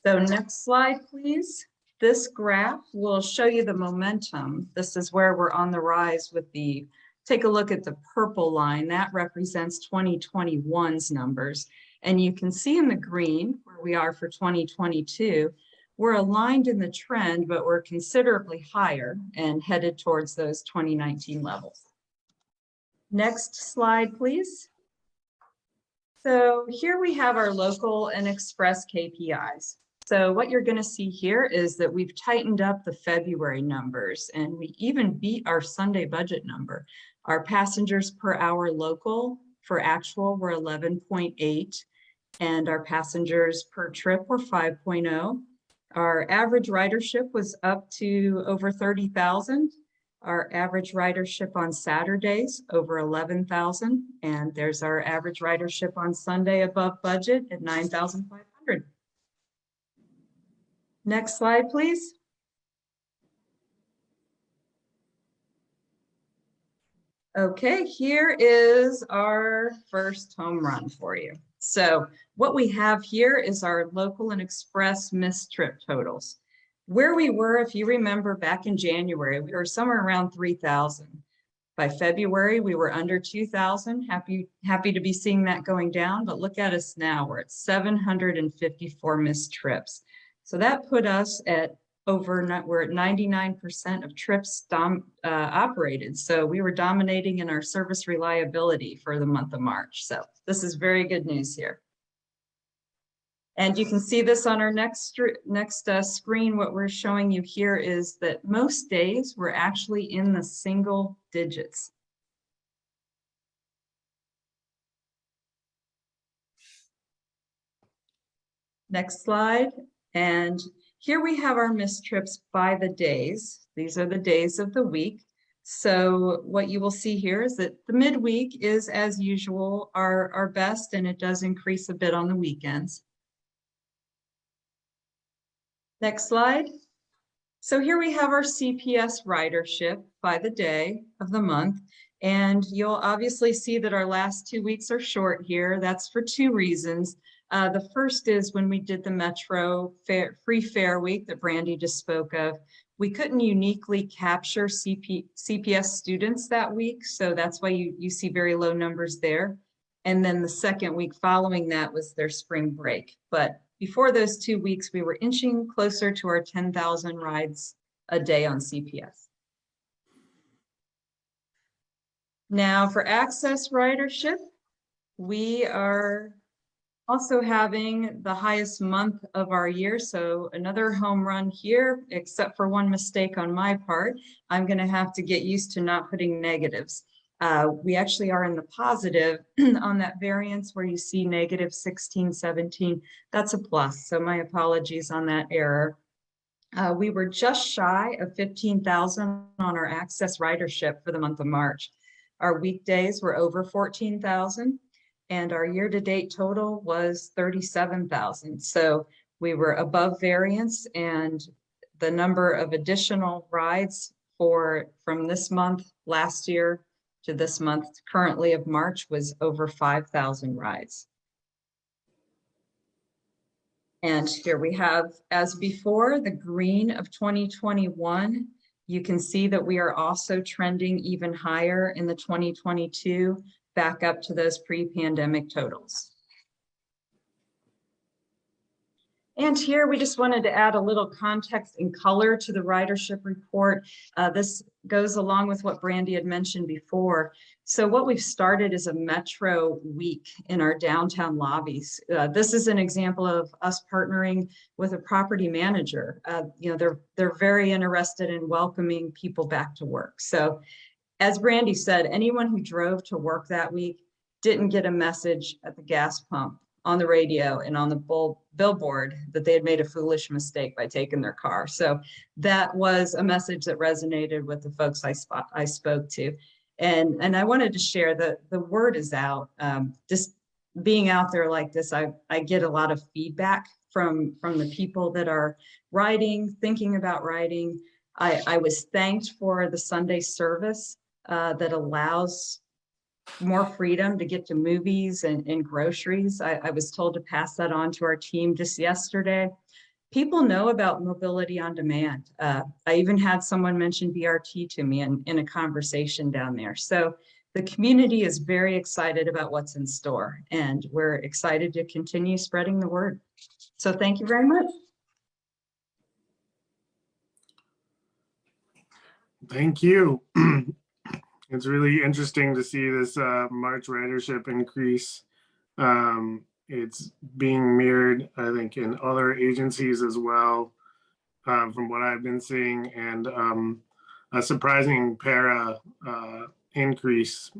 So next slide, please. This graph will show you the momentum. This is where we're on the rise with the, take a look at the purple line. That represents 2021's numbers. And you can see in the green where we are for 2022, we're aligned in the trend, but we're considerably higher and headed towards those 2019 levels. Next slide, please. So here we have our local and express KPIs. So what you're going to see here is that we've tightened up the February numbers, and we even beat our Sunday budget number. Our passengers per hour local for actual were 11.8, and our passengers per trip were 5.0. Our average ridership was up to over 30,000. Our average ridership on Saturdays over 11,000, and there's our average ridership on Sunday above budget at 9,500. Next slide, please. Okay, here is our first home run for you. So what we have here is our local and express missed trip totals. Where we were, if you remember back in January, we were somewhere around 3,000. By February, we were under 2,000. Happy to be seeing that going down, but look at us now. We're at 754 missed trips. So that put us at we're at 99% of trips operated. So we were dominating in our service reliability for the month of March. So this is very good news here. And you can see this on our next screen. What we're showing you here is that most days we're actually in the single digits. Next slide. And here we have our missed trips by the days. These are the days of the week. So what you will see here is that the midweek is, as usual, our best, and it does increase a bit on the weekends. Next slide. So here we have our CPS ridership by the day of the month. And you'll obviously see that our last 2 weeks are short here. That's for two reasons. The first is when we did the Metro Free Fare Week that Brandy just spoke of, we couldn't uniquely capture CPS students that week. So that's why you see very low numbers there. And then the second week following that was their spring break. But before those 2 weeks, we were inching closer to our 10,000 rides a day on CPS. Now for access ridership, we are also having the highest month of our year. So another home run here, except for one mistake on my part. I'm going to have to get used to not putting negatives. We actually are in the positive on that variance where you see negative 16, 17. That's a plus. So my apologies on that error. We were just shy of 15,000 on our access ridership for the month of March. Our weekdays were over 14,000. And our year-to-date total was 37,000. So we were above variance, and the number of additional rides from this month last year to this month currently of March was over 5,000 rides. And here we have, as before, the green of 2021. You can see that we are also trending even higher in the 2022. Back up to those pre-pandemic totals. And here we just wanted to add a little context and color to the ridership report. This goes along with what Brandy had mentioned before. So what we've started is a Metro week in our downtown lobbies. This is an example of us partnering with a property manager. They're very interested in welcoming people back to work. So as Brandy said, anyone who drove to work that week didn't get a message at the gas pump, on the radio, and on the billboard that they had made a foolish mistake by taking their car. So that was a message that resonated with the folks I spoke to. And I wanted to share that the word is out. Just being out there like this, I get a lot of feedback from the people that are writing, thinking about writing. I was thanked for the Sunday service that allows more freedom to get to movies and groceries. I was told to pass that on to our team just yesterday. People know about mobility on demand. I even had someone mention BRT to me in a conversation down there. So the community is very excited about what's in store, and we're excited to continue spreading the word. So thank you very much. Thank you. It's really interesting to see this March ridership increase. It's being mirrored, I think, in other agencies as well, from what I've been seeing, and a surprising para increase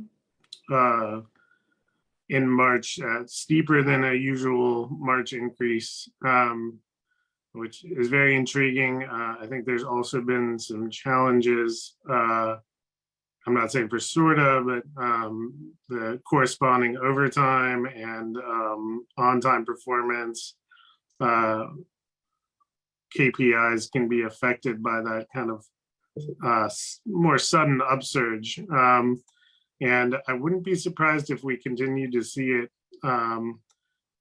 in March, steeper than a usual March increase, which is very intriguing. I think there's also been some challenges. I'm not saying for SORTA, but the corresponding overtime and on-time performance KPIs can be affected by that kind of more sudden upsurge. And I wouldn't be surprised if we continue to see it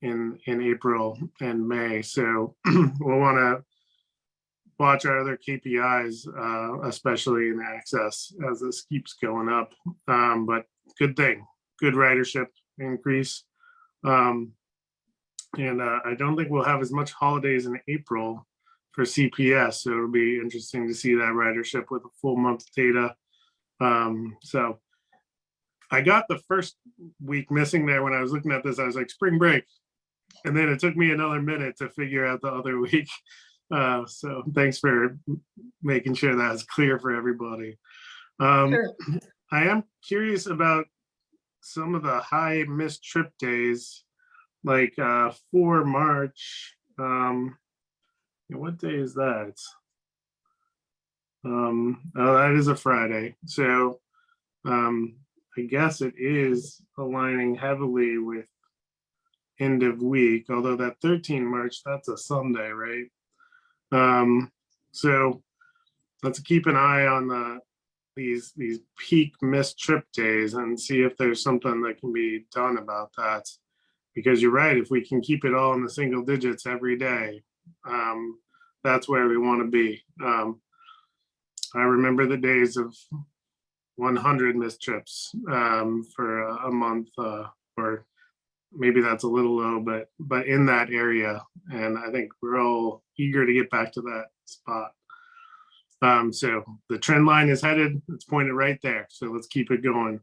in April and May. So we'll want to watch our other KPIs, especially in access, as this keeps going up. But good thing, good ridership increase. And I don't think we'll have as much holidays in April for CPS. So it'll be interesting to see that ridership with a full month data. So I got the first week missing there when I was looking at this. I was like, spring break. And then it took me another minute to figure out the other week. So thanks for making sure that's clear for everybody. Sure. I am curious about some of the high missed trip days, like for March. What day is that? Oh, that is a Friday. So I guess it is aligning heavily with end of week, although that 13 March, that's a Sunday, right? So let's keep an eye on these peak missed trip days and see if there's something that can be done about that. Because you're right, if we can keep it all in the single digits every day, that's where we want to be. I remember the days of 100 missed trips for a month, or maybe that's a little low, but in that area. And I think we're all eager to get back to that spot. So the trend line is headed, it's pointed right there. So let's keep it going.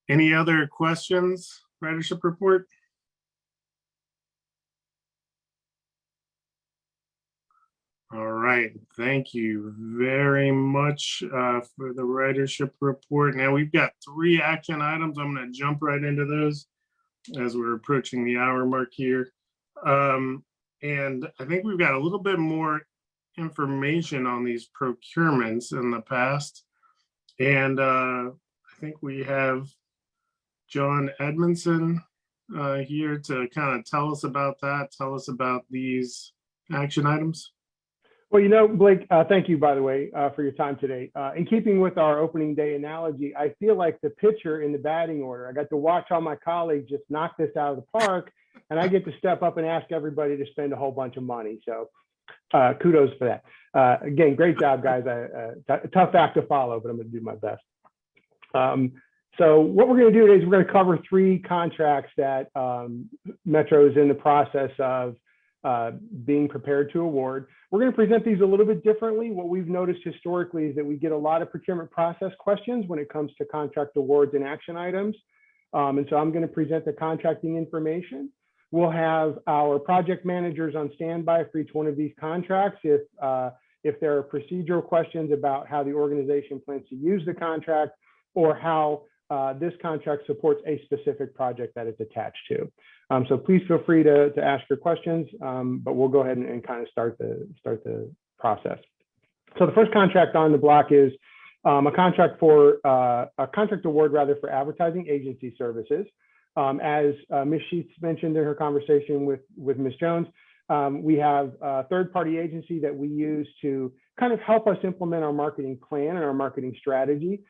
Any other questions, ridership report? All right, thank you very much for the ridership report. Now we've got 3 action items. I'm going to jump right into those as we're approaching the hour mark here. And I think we've got a little bit more information on these procurements in the past. And I think we have John Edmondson here to kind of tell us about that, tell us about these action items. Well, you know, Blake, thank you, by the way, for your time today. In keeping with our opening day analogy, I feel like the pitcher in the batting order. I got to watch all my colleagues just knock this out of the park, and I get to step up and ask everybody to spend a whole bunch of money. So kudos for that. Again, great job, guys. Tough act to follow, but I'm going to do my best. So what we're going to do is we're going to cover 3 contracts that Metro is in the process of being prepared to award. We're going to present these a little bit differently. What we've noticed historically is that we get a lot of procurement process questions when it comes to contract awards and action items. And so I'm going to present the contracting information. We'll have our project managers on standby for each one of these contracts. If there are procedural questions about how the organization plans to use the contract or how this contract supports a specific project that it's attached to. So please feel free to ask your questions, but we'll go ahead and kind of start the process. So the first contract on the block is a contract award for advertising agency services. As Ms. Sheets mentioned in her conversation with Ms. Jones, we have a third-party agency that we use to kind of help us implement our marketing plan and our marketing strategy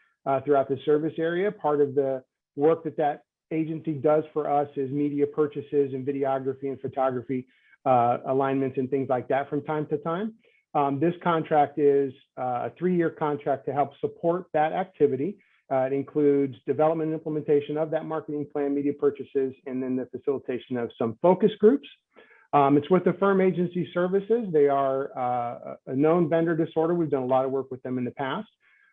throughout the service area. Part of the work that agency does for us is media purchases and videography and photography alignments and things like that from time to time. This contract is a 3-year contract to help support that activity. It includes development and implementation of that marketing plan, media purchases, and then the facilitation of some focus groups. It's with the firm Agency Services. They are a known vendor to SORTA. We've done a lot of work with them in the past.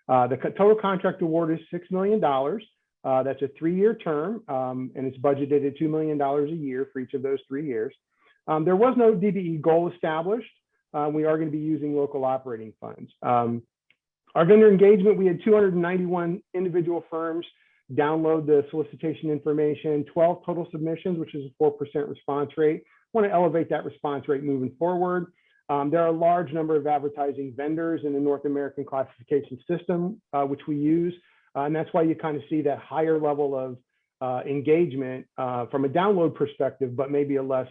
The total contract award is $6 million. That's a 3-year term, and it's budgeted at $2 million a year for each of those 3 years. There was no DBE goal established. We are going to be using local operating funds. Our vendor engagement, we had 291 individual firms download the solicitation information, 12 total submissions, which is a 4% response rate. Want to elevate that response rate moving forward. There are a large number of advertising vendors in the North American classification system, which we use. And that's why you kind of see that higher level of engagement from a download perspective, but maybe a less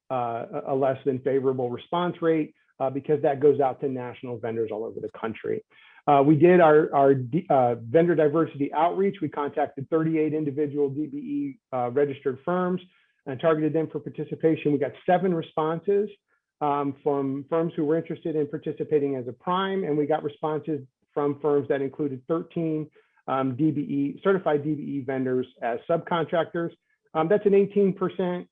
than favorable response rate because that goes out to national vendors all over the country. We did our vendor diversity outreach. We contacted 38 individual DBE registered firms and targeted them for participation. We got 7 responses from firms who were interested in participating as a prime, and we got responses from firms that included 13 certified DBE vendors as subcontractors. That's an 18%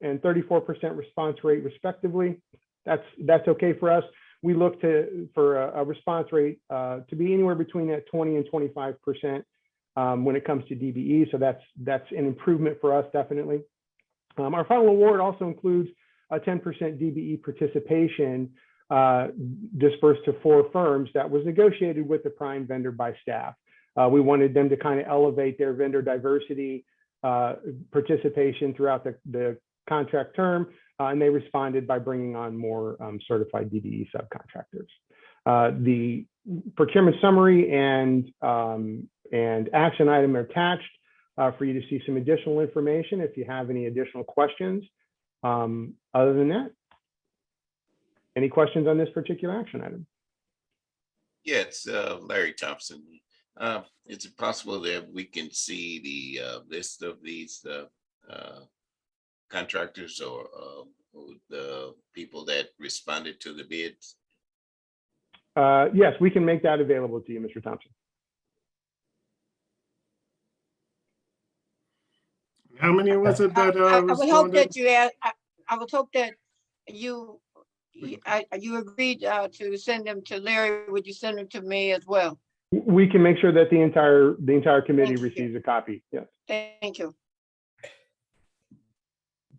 and 34% response rate respectively. That's okay for us. We look for a response rate to be anywhere between that 20 and 25% when it comes to DBE. So that's an improvement for us, definitely. Our final award also includes a 10% DBE participation dispersed to 4 firms that was negotiated with the prime vendor by staff. We wanted them to kind of elevate their vendor diversity participation throughout the contract term, and they responded by bringing on more certified DBE subcontractors. The procurement summary and action item are attached for you to see some additional information if you have any additional questions. Other than that, any questions on this particular action item? Yeah, it's Larry Thompson. Is it possible that we can see the list of these contractors or the people that responded to the bids? Yes, we can make that available to you, Mr. Thompson. How many was it that I would hope responded? that you add, I would hope that you agreed to send them to Larry. Would you send them to me as well? We can make sure that the entire committee receives a copy. Yes. Thank you.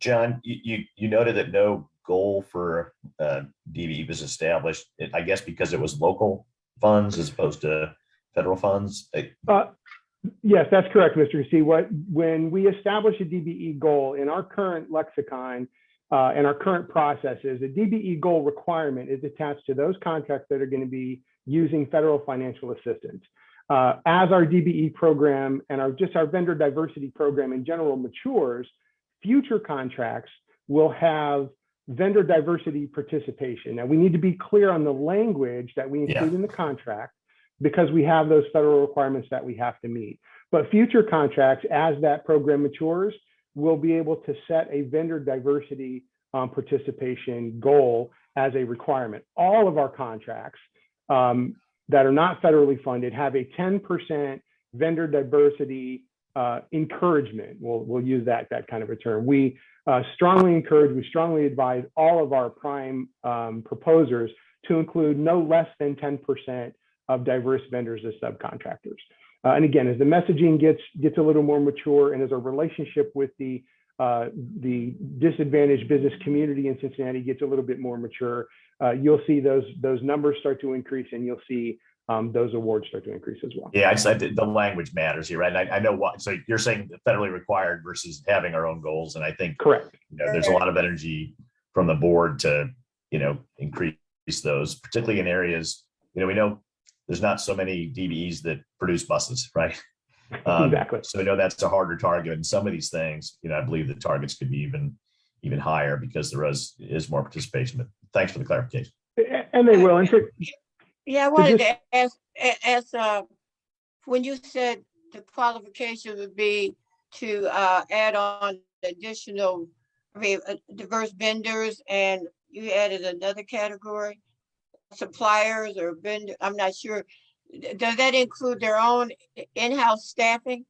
John, you noted that no goal for DBE was established, I guess because it was local funds as opposed to federal funds. Yes, that's correct, Mr. C. When we establish a DBE goal in our current lexicon and our current processes, a DBE goal requirement is attached to those contracts that are going to be using federal financial assistance. As our DBE program and our vendor diversity program in general matures, future contracts will have vendor diversity participation. Now, we need to be clear on the language that we include in the contract because we have those federal requirements that we have to meet. But future contracts, as that program matures, will be able to set a vendor diversity participation goal as a requirement. All of our contracts that are not federally funded have a 10% vendor diversity encouragement. We'll use that kind of a term. We strongly encourage, we strongly advise all of our prime proposers to include no less than 10% of diverse vendors as subcontractors. And again, as the messaging gets a little more mature and as our relationship with the disadvantaged business community in Cincinnati gets a little bit more mature, you'll see those numbers start to increase, and you'll see those awards start to increase as well. Yeah, the language matters here, right? I know what. So you're saying federally required versus having our own goals, and I think correct. There's a lot of energy from the board to increase those, particularly in areas we know there's not so many DBEs that produce buses, right? Exactly. So I know that's a harder target. And some of these things, I believe the targets could be even higher because there is more participation. But thanks for the clarification. And they will. And yeah, I wanted to ask when you said the qualification would be to add on additional, diverse vendors, and you added another category, suppliers or vendor. I'm not sure. Does that include their own in-house staffing?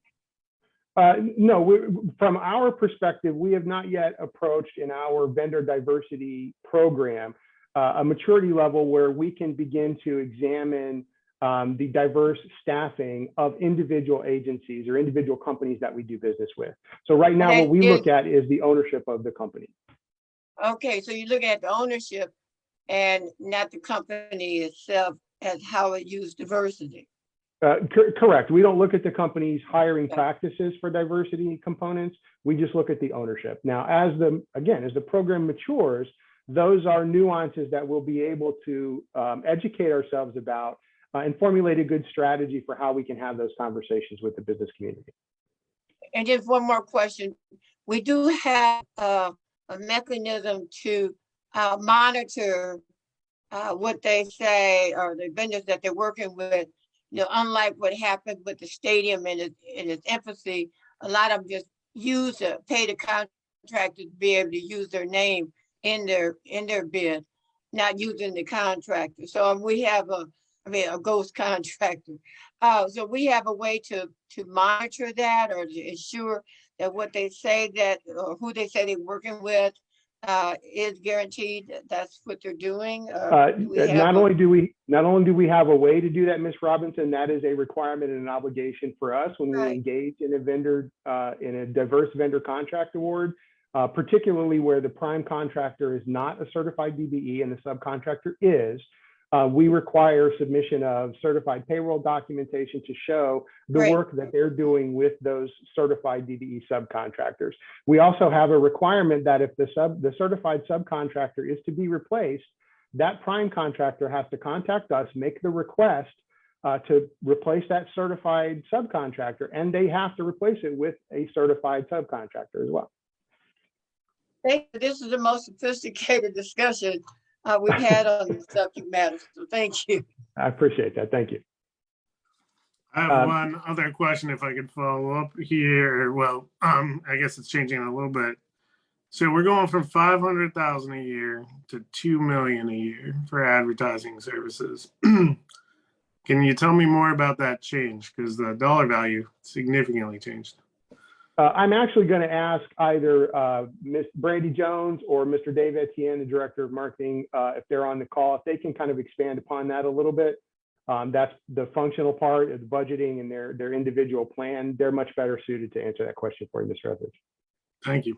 No, from our perspective, we have not yet approached in our vendor diversity program a maturity level where we can begin to examine the diverse staffing of individual agencies or individual companies that we do business with. So right now, what we look at is the ownership of the company. Okay, so you look at the ownership and not the company itself as how it used diversity. Correct. We don't look at the company's hiring practices for diversity components. We just look at the ownership. Now, as the program matures, those are nuances that we'll be able to educate ourselves about and formulate a good strategy for how we can have those conversations with the business community. And just one more question. We do have a mechanism to monitor what they say or the vendors that they're working with. Unlike what happened with the stadium in its infancy, a lot of them just pay the contractor to be able to use their name in their bid, not using the contractor. So we have a ghost contractor. So we have a way to monitor that or to ensure that what they say that or who they say they're working with is guaranteed that that's what they're doing. Not only do we have a way to do that, Ms. Robinson, that is a requirement and an obligation for us when we engage in a vendor in a diverse vendor contract award, particularly where the prime contractor is not a certified DBE and the subcontractor is. We require submission of certified payroll documentation to show the work that they're doing with those certified DBE subcontractors. We also have a requirement that if the certified subcontractor is to be replaced, that prime contractor has to contact us, make the request to replace that certified subcontractor, and they have to replace it with a certified subcontractor as well. Thank you. This is the most sophisticated discussion we've had on the subject matter. So thank you. I appreciate that. Thank you. I have one other question if I could follow up here. Well, I guess it's changing a little bit. So we're going from 500,000 a year to 2 million a year for advertising services. Can you tell me more about that change? Because the dollar value significantly changed. I'm actually going to ask either Ms. Brandy Jones or Mr. Dave Etienne, the Director of Marketing, if they're on the call, if they can kind of expand upon that a little bit. That's the functional part of the budgeting and their individual plan. They're much better suited to answer that question for you, Mr. Etheridge. Thank you.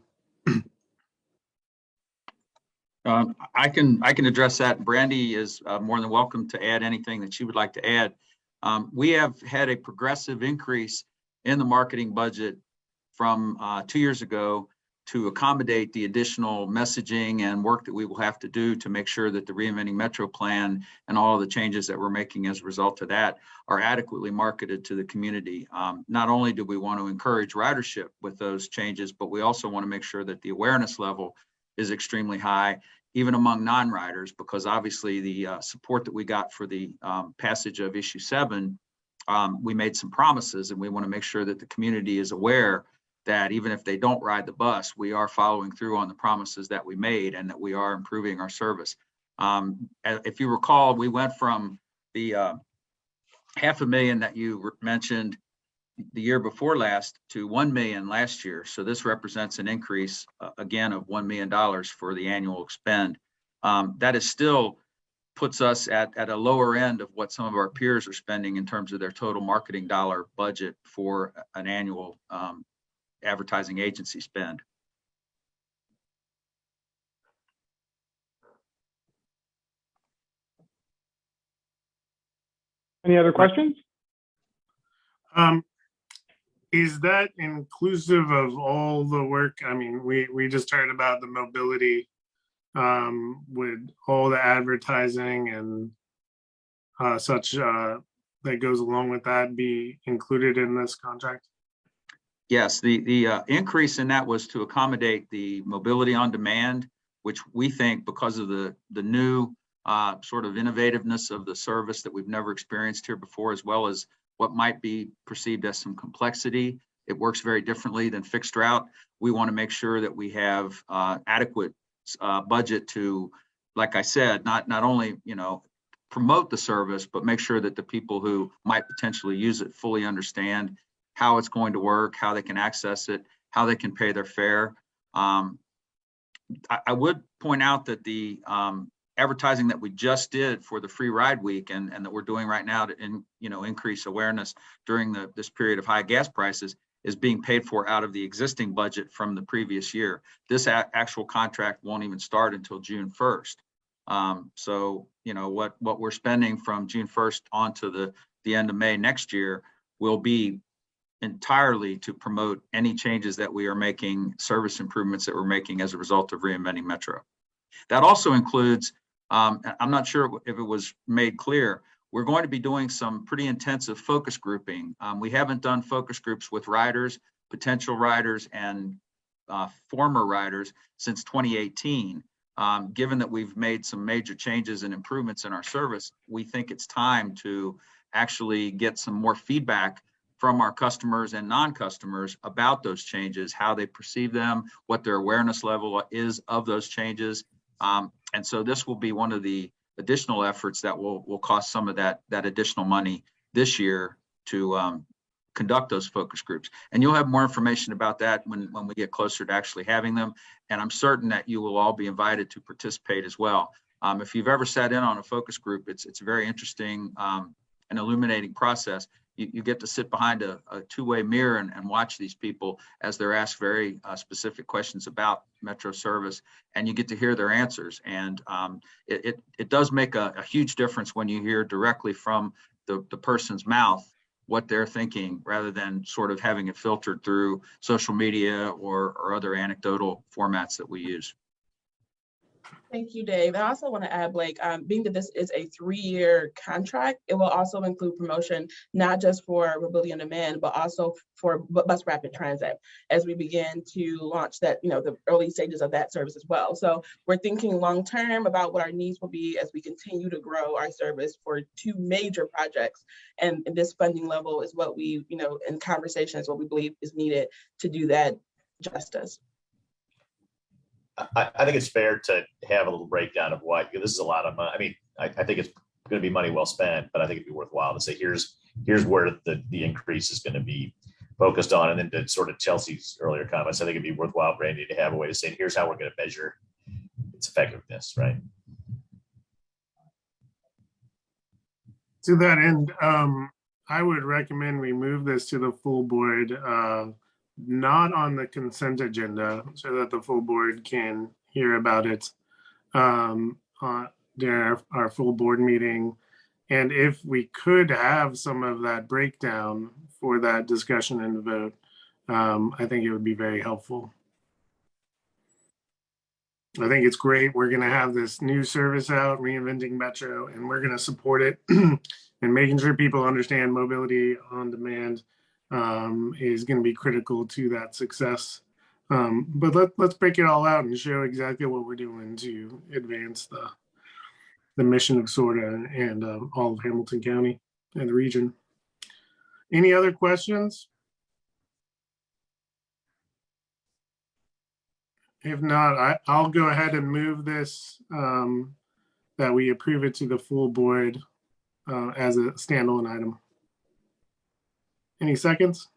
I can address that. Brandy is more than welcome to add anything that she would like to add. We have had a progressive increase in the marketing budget from 2 years ago to accommodate the additional messaging and work that we will have to do to make sure that the Reinventing Metro plan and all of the changes that we're making as a result of that are adequately marketed to the community. Not only do we want to encourage ridership with those changes, but we also want to make sure that the awareness level is extremely high, even among non-riders, because obviously the support that we got for the passage of issue 7, we made some promises, and we want to make sure that the community is aware that even if they don't ride the bus, we are following through on the promises that we made and that we are improving our service. If you recall, we went from the 500,000 that you mentioned the year before last to 1 million last year. So this represents an increase again of $1 million for the annual expend. That is still puts us at a lower end of what some of our peers are spending in terms of their total marketing dollar budget for an annual advertising agency spend. Any other questions? Is that inclusive of all the work? I mean, we just heard about the mobility with all the advertising and such that goes along with that be included in this contract? Yes, the increase in that was to accommodate the mobility on demand, which we think because of the new sort of innovativeness of the service that we've never experienced here before, as well as what might be perceived as some complexity. It works very differently than fixed route. We want to make sure that we have adequate budget to, like I said, not only, you know, promote the service, but make sure that the people who might potentially use it fully understand how it's going to work, how they can access it, how they can pay their fare. I would point out that the advertising that we just did for the free ride week and that we're doing right now to increase awareness during this period of high gas prices is being paid for out of the existing budget from the previous year. This actual contract won't even start until June 1st. So, you know, what we're spending from June 1st on to the end of May next year will be entirely to promote any changes that we are making, service improvements that we're making as a result of reinventing Metro. That also includes, I'm not sure if it was made clear, we're going to be doing some pretty intensive focus grouping. We haven't done focus groups with riders, potential riders, and former riders since 2018. Given that we've made some major changes and improvements in our service, we think it's time to actually get some more feedback from our customers and non-customers about those changes, how they perceive them, what their awareness level is of those changes. And so this will be one of the additional efforts that will cost some of that additional money this year to conduct those focus groups. And you'll have more information about that when we get closer to actually having them. And I'm certain that you will all be invited to participate as well. If you've ever sat in on a focus group, it's a very interesting and illuminating process. You get to sit behind a two-way mirror and watch these people as they're asked very specific questions about Metro service, and you get to hear their answers. And it does make a huge difference when you hear directly from the person's mouth what they're thinking, rather than sort of having it filtered through social media or other anecdotal formats that we use. Thank you, Dave. I also want to add, Blake, being that this is a 3-year contract, it will also include promotion, not just for mobility on demand, but also for bus rapid transit as we begin to launch that, you know, the early stages of that service as well. So we're thinking long-term about what our needs will be as we continue to grow our service for 2 major projects. And this funding level is what we, you know, in conversations, what we believe is needed to do that justice. I think it's fair to have a little breakdown of what, this is a lot of money. I mean, I think it's going to be money well spent, but I think it'd be worthwhile to say, here's where the increase is going to be focused on. And then to sort of Chelsea's earlier comments, I think it'd be worthwhile, Brandy, to have a way to say, here's how we're going to measure its effectiveness, right? To that end, I would recommend we move this to the full board, not on the consent agenda, so that the full board can hear about it during our full board meeting. And if we could have some of that breakdown for that discussion and vote, I think it would be very helpful. I think it's great. We're going to have this new service out, Reinventing Metro, and we're going to support it and making sure people understand mobility on demand is going to be critical to that success. But let's break it all out and show exactly what we're doing to advance the mission of SORTA and all of Hamilton County and the region. Any other questions? If not, I'll go ahead and move this, that we approve it to the full board as a standalone item. Any seconds?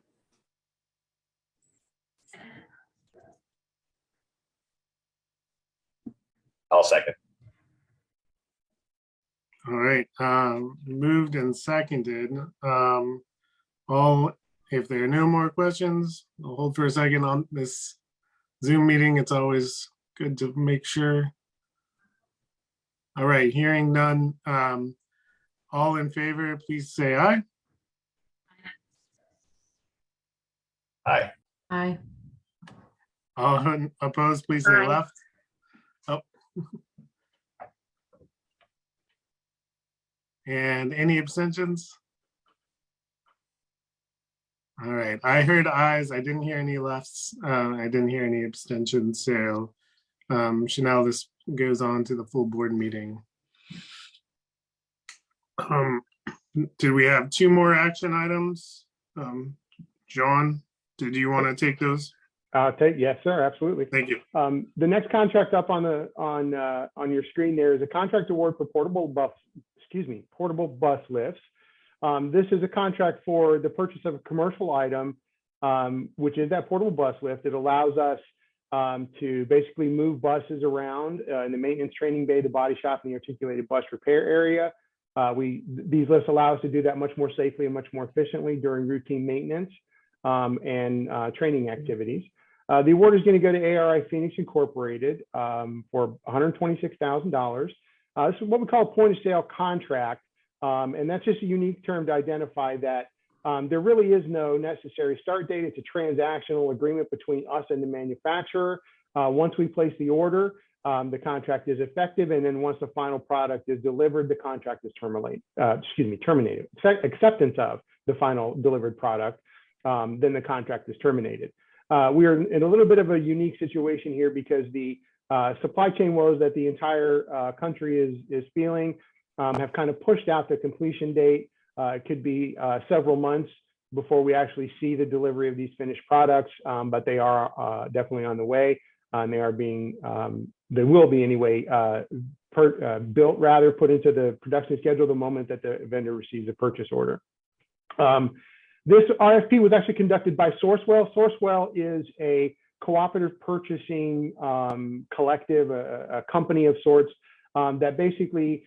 I'll second. All right, moved and seconded. If there are no more questions, I'll hold for a second on this Zoom meeting. It's always good to make sure. All right, hearing none. All in favor, please say aye. Aye. Aye. All opposed, please say Aye. left. Oh. And any abstentions? All right, I heard ayes. I didn't hear any lefts. I didn't hear any abstentions. So Chanel, this goes on to the full board meeting. Do we have two more action items? John, did you want to take those? Yes, sir, absolutely. Thank you. The next contract up on your screen there is a contract award for portable bus lifts. This is a contract for the purchase of a commercial item, which is that portable bus lift. It allows us to basically move buses around in the maintenance training bay, the body shop, and the articulated bus repair area. These lifts allow us to do that much more safely and much more efficiently during routine maintenance and training activities. The award is going to go to ARI Phoenix Incorporated for $126,000. This is what we call a point of sale contract. And that's just a unique term to identify that there really is no necessary start date. It's a transactional agreement between us and the manufacturer. Once we place the order, the contract is effective. And then once the final product is delivered, the contract is terminated. Acceptance of the final delivered product, then the contract is terminated. We are in a little bit of a unique situation here because the supply chain woes that the entire country is feeling have kind of pushed out the completion date. It could be several months before we actually see the delivery of these finished products, but they are definitely on the way. And they are being, they will be anyway, built rather, put into the production schedule the moment that the vendor receives a purchase order. This RFP was actually conducted by Sourcewell. Sourcewell is a cooperative purchasing collective, a company of sorts that basically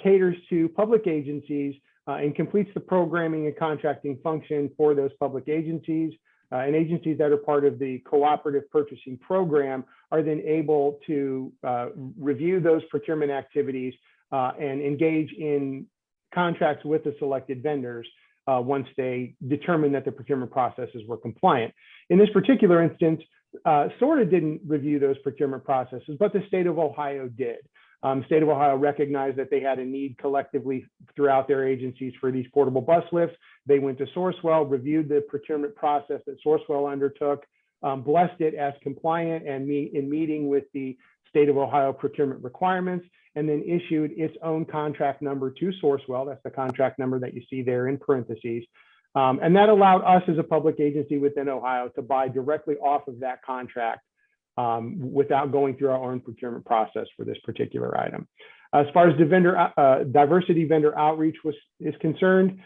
caters to public agencies and completes the programming and contracting function for those public agencies. And agencies that are part of the cooperative purchasing program are then able to review those procurement activities and engage in contracts with the selected vendors once they determine that the procurement processes were compliant. In this particular instance, SORTA didn't review those procurement processes, but the state of Ohio did. State of Ohio recognized that they had a need collectively throughout their agencies for these portable bus lifts. They went to Sourcewell, reviewed the procurement process that Sourcewell undertook, blessed it as compliant and in meeting with the state of Ohio procurement requirements, and then issued its own contract number to Sourcewell. That's the contract number that you see there in parentheses. And that allowed us as a public agency within Ohio to buy directly off of that contract without going through our own procurement process for this particular item. As far as the diversity vendor outreach is concerned,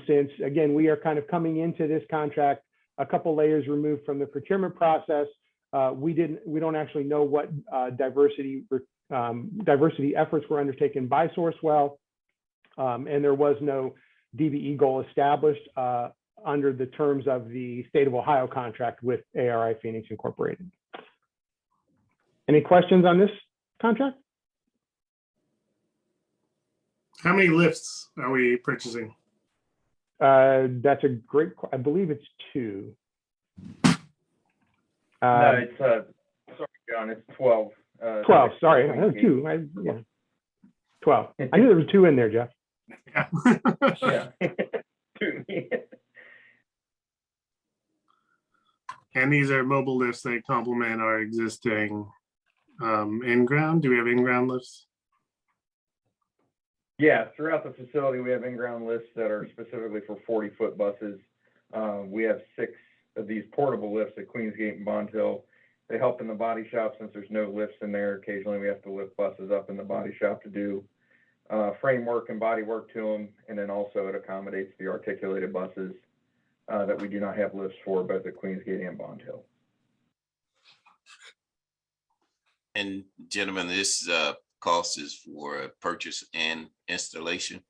since again, we are kind of coming into this contract a couple layers removed from the procurement process, we don't actually know what diversity efforts were undertaken by Sourcewell, and there was no DVE goal established under the terms of the state of Ohio contract with ARI Phoenix Incorporated. Any questions on this contract? How many lifts are we purchasing? That's a great, I believe it's 2. No, it's, sorry, John, it's 12. 12, sorry, I heard 2. Yeah. 12. I knew there was 2 in there, Jeff. Yeah. And these are mobile lifts that complement our existing in-ground. Do we have in-ground lifts? Yeah, throughout the facility, we have in-ground lifts that are specifically for 40-foot buses. We have 6 of these portable lifts at Queensgate and Bond Hill. They help in the body shop since there's no lifts in there. Occasionally, we have to lift buses up in the body shop to do framework and body work to them. And then also it accommodates the articulated buses that we do not have lifts for, both at Queensgate and Bond Hill. And gentlemen, this cost is for purchase and installation?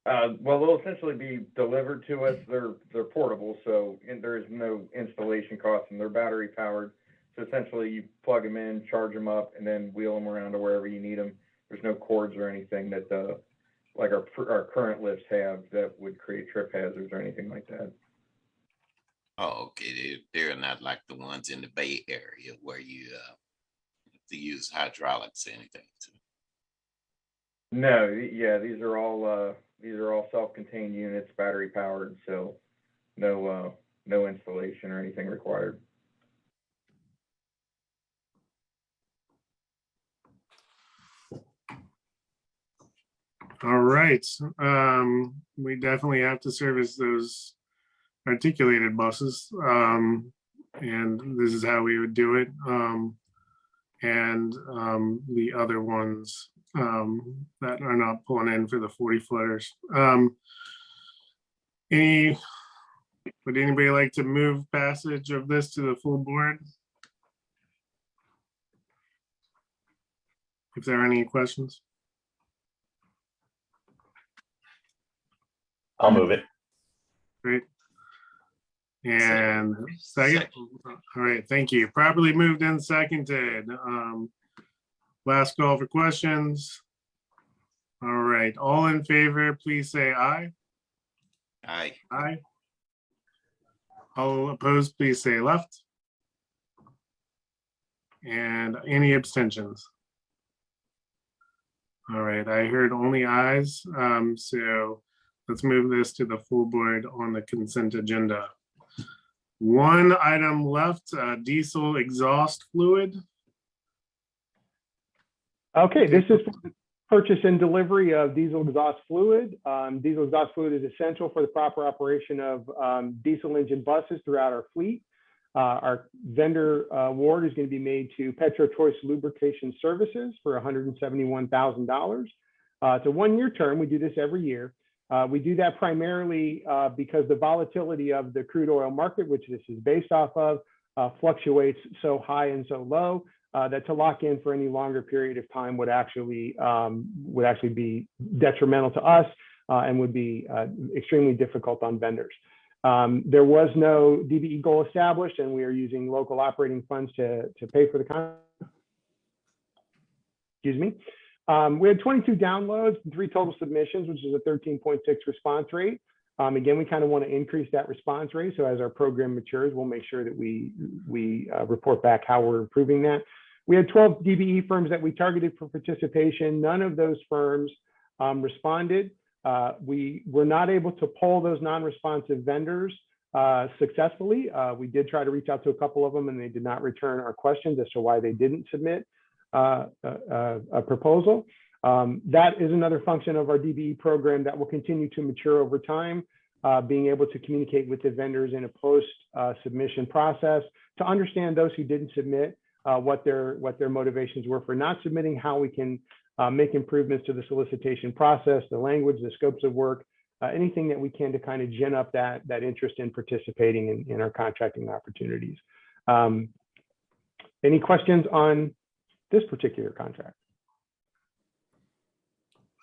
Well, they'll essentially be delivered to us. They're portable, so there is no installation cost, and they're battery powered. So essentially, you plug them in, charge them up, and then wheel them around to wherever you need them. There's no cords or anything that like our current lifts have that would create trip hazards or anything like that. Oh, okay. They're not like the ones in the Bay Area where you have to use hydraulics or anything. No, yeah, these are all These are all self-contained units, battery powered, so no installation or anything required. All right. We definitely have to service those articulated buses. And this is how we would do it. And the other ones that are not pulling in for the 40 footers. Would anybody like to move passage of this to the full board? If there are any questions? I'll move it. Great. And second? All right, thank you. Properly moved and seconded. Last call for questions. All right, all in favor, please say aye. Aye. Aye. All opposed, please say left. And any abstentions? All right, I heard only ayes. So let's move this to the full board on the consent agenda. One item left, diesel exhaust fluid. Okay, this is for the purchase and delivery of diesel exhaust fluid. Diesel exhaust fluid is essential for the proper operation of diesel engine buses throughout our fleet. Our vendor award is going to be made to Petro Choice Lubrication Services for $171,000. It's a one-year term. We do this every year. We do that primarily because the volatility of the crude oil market, which this is based off of, fluctuates so high and so low that to lock in for any longer period of time would actually be detrimental to us and would be extremely difficult on vendors. There was no DBE goal established, and we are using local operating funds to pay for the contract. Excuse me. We had 22 downloads and 3 total submissions, which is a 13.6 response rate. Again, we kind of want to increase that response rate. So as our program matures, we'll make sure that we report back how we're improving that. We had 12 DBE firms that we targeted for participation. None of those firms responded. We were not able to poll those non-responsive vendors successfully. We did try to reach out to a couple of them, and they did not return our questions as to why they didn't submit a proposal. That is another function of our DBE program that will continue to mature over time, being able to communicate with the vendors in a post-submission process to understand those who didn't submit, what their motivations were for not submitting, how we can make improvements to the solicitation process, the language, the scopes of work, anything that we can to kind of gin up that interest in participating in our contracting opportunities. Any questions on this particular contract?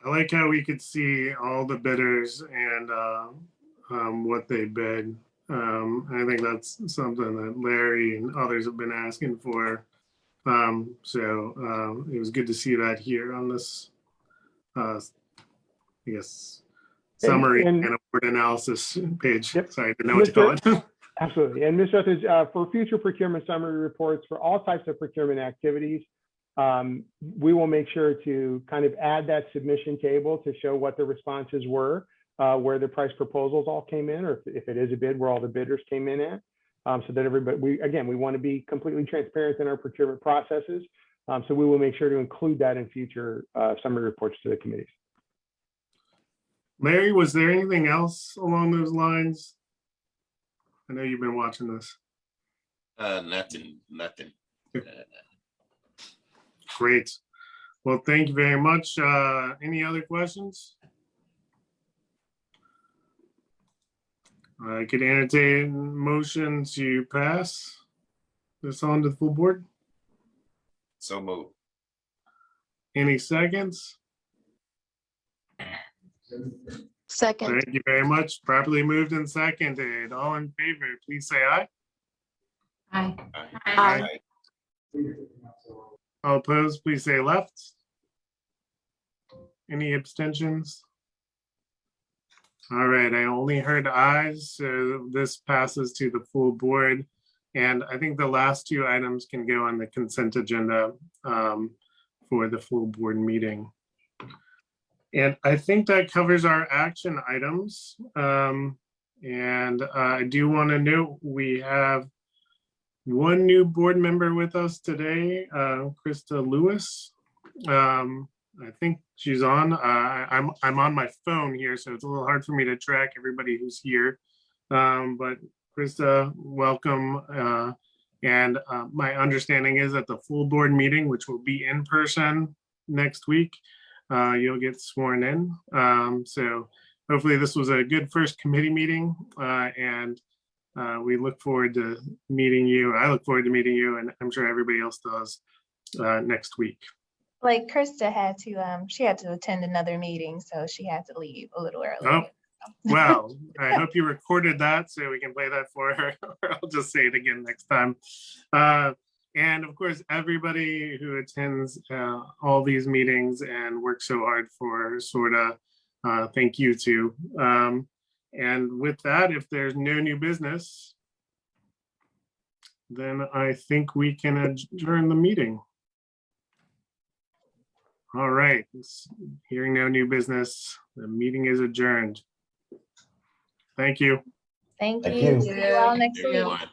I like how we could see all the bidders and what they bid. I think that's something that Larry and others have been asking for. So it was good to see that here on this, I guess, summary and award analysis page. Yep. Sorry, I didn't know what to call it. Absolutely. And Ms. Ruth, for future procurement summary reports for all types of procurement activities, we will make sure to kind of add that submission table to show what the responses were, where the price proposals all came in, or if it is a bid, where all the bidders came in at, so that everybody, we want to be completely transparent in our procurement processes. So we will make sure to include that in future summary reports to the committees. Larry, was there anything else along those lines? I know you've been watching this. Nothing. Great. Well, thank you very much. Any other questions? I could entertain motion to pass this on to the full board. So move. Any seconds? Second. Thank you very much. Properly moved and seconded. All in favor, please say aye. Aye. Aye. All opposed, please say left. Any abstentions? All right, I only heard ayes, so this passes to the full board. And I think the last 2 items can go on the consent agenda for the full board meeting. And I think that covers our action items. And I do want to note we have one new board member with us today, Krista Lewis. I think she's on. I'm on my phone here, so it's a little hard for me to track everybody who's here. But Krista, welcome. And my understanding is that the full board meeting, which will be in person next week, you'll get sworn in. So hopefully this was a good first committee meeting, and we look forward to meeting you. I look forward to meeting you, and I'm sure everybody else does next week. Like Krista had to, she had to attend another meeting, so she had to leave a little early. Oh, well, I hope you recorded that so we can play that for her, or I'll just say it again next time. And of course, everybody who attends all these meetings and works so hard for SORTA, thank you too. And with that, if there's no new business, then I think we can adjourn the meeting. All right, hearing no new business, the meeting is adjourned. Thank you. Thank Thank you. you. See you all next Everyone. week.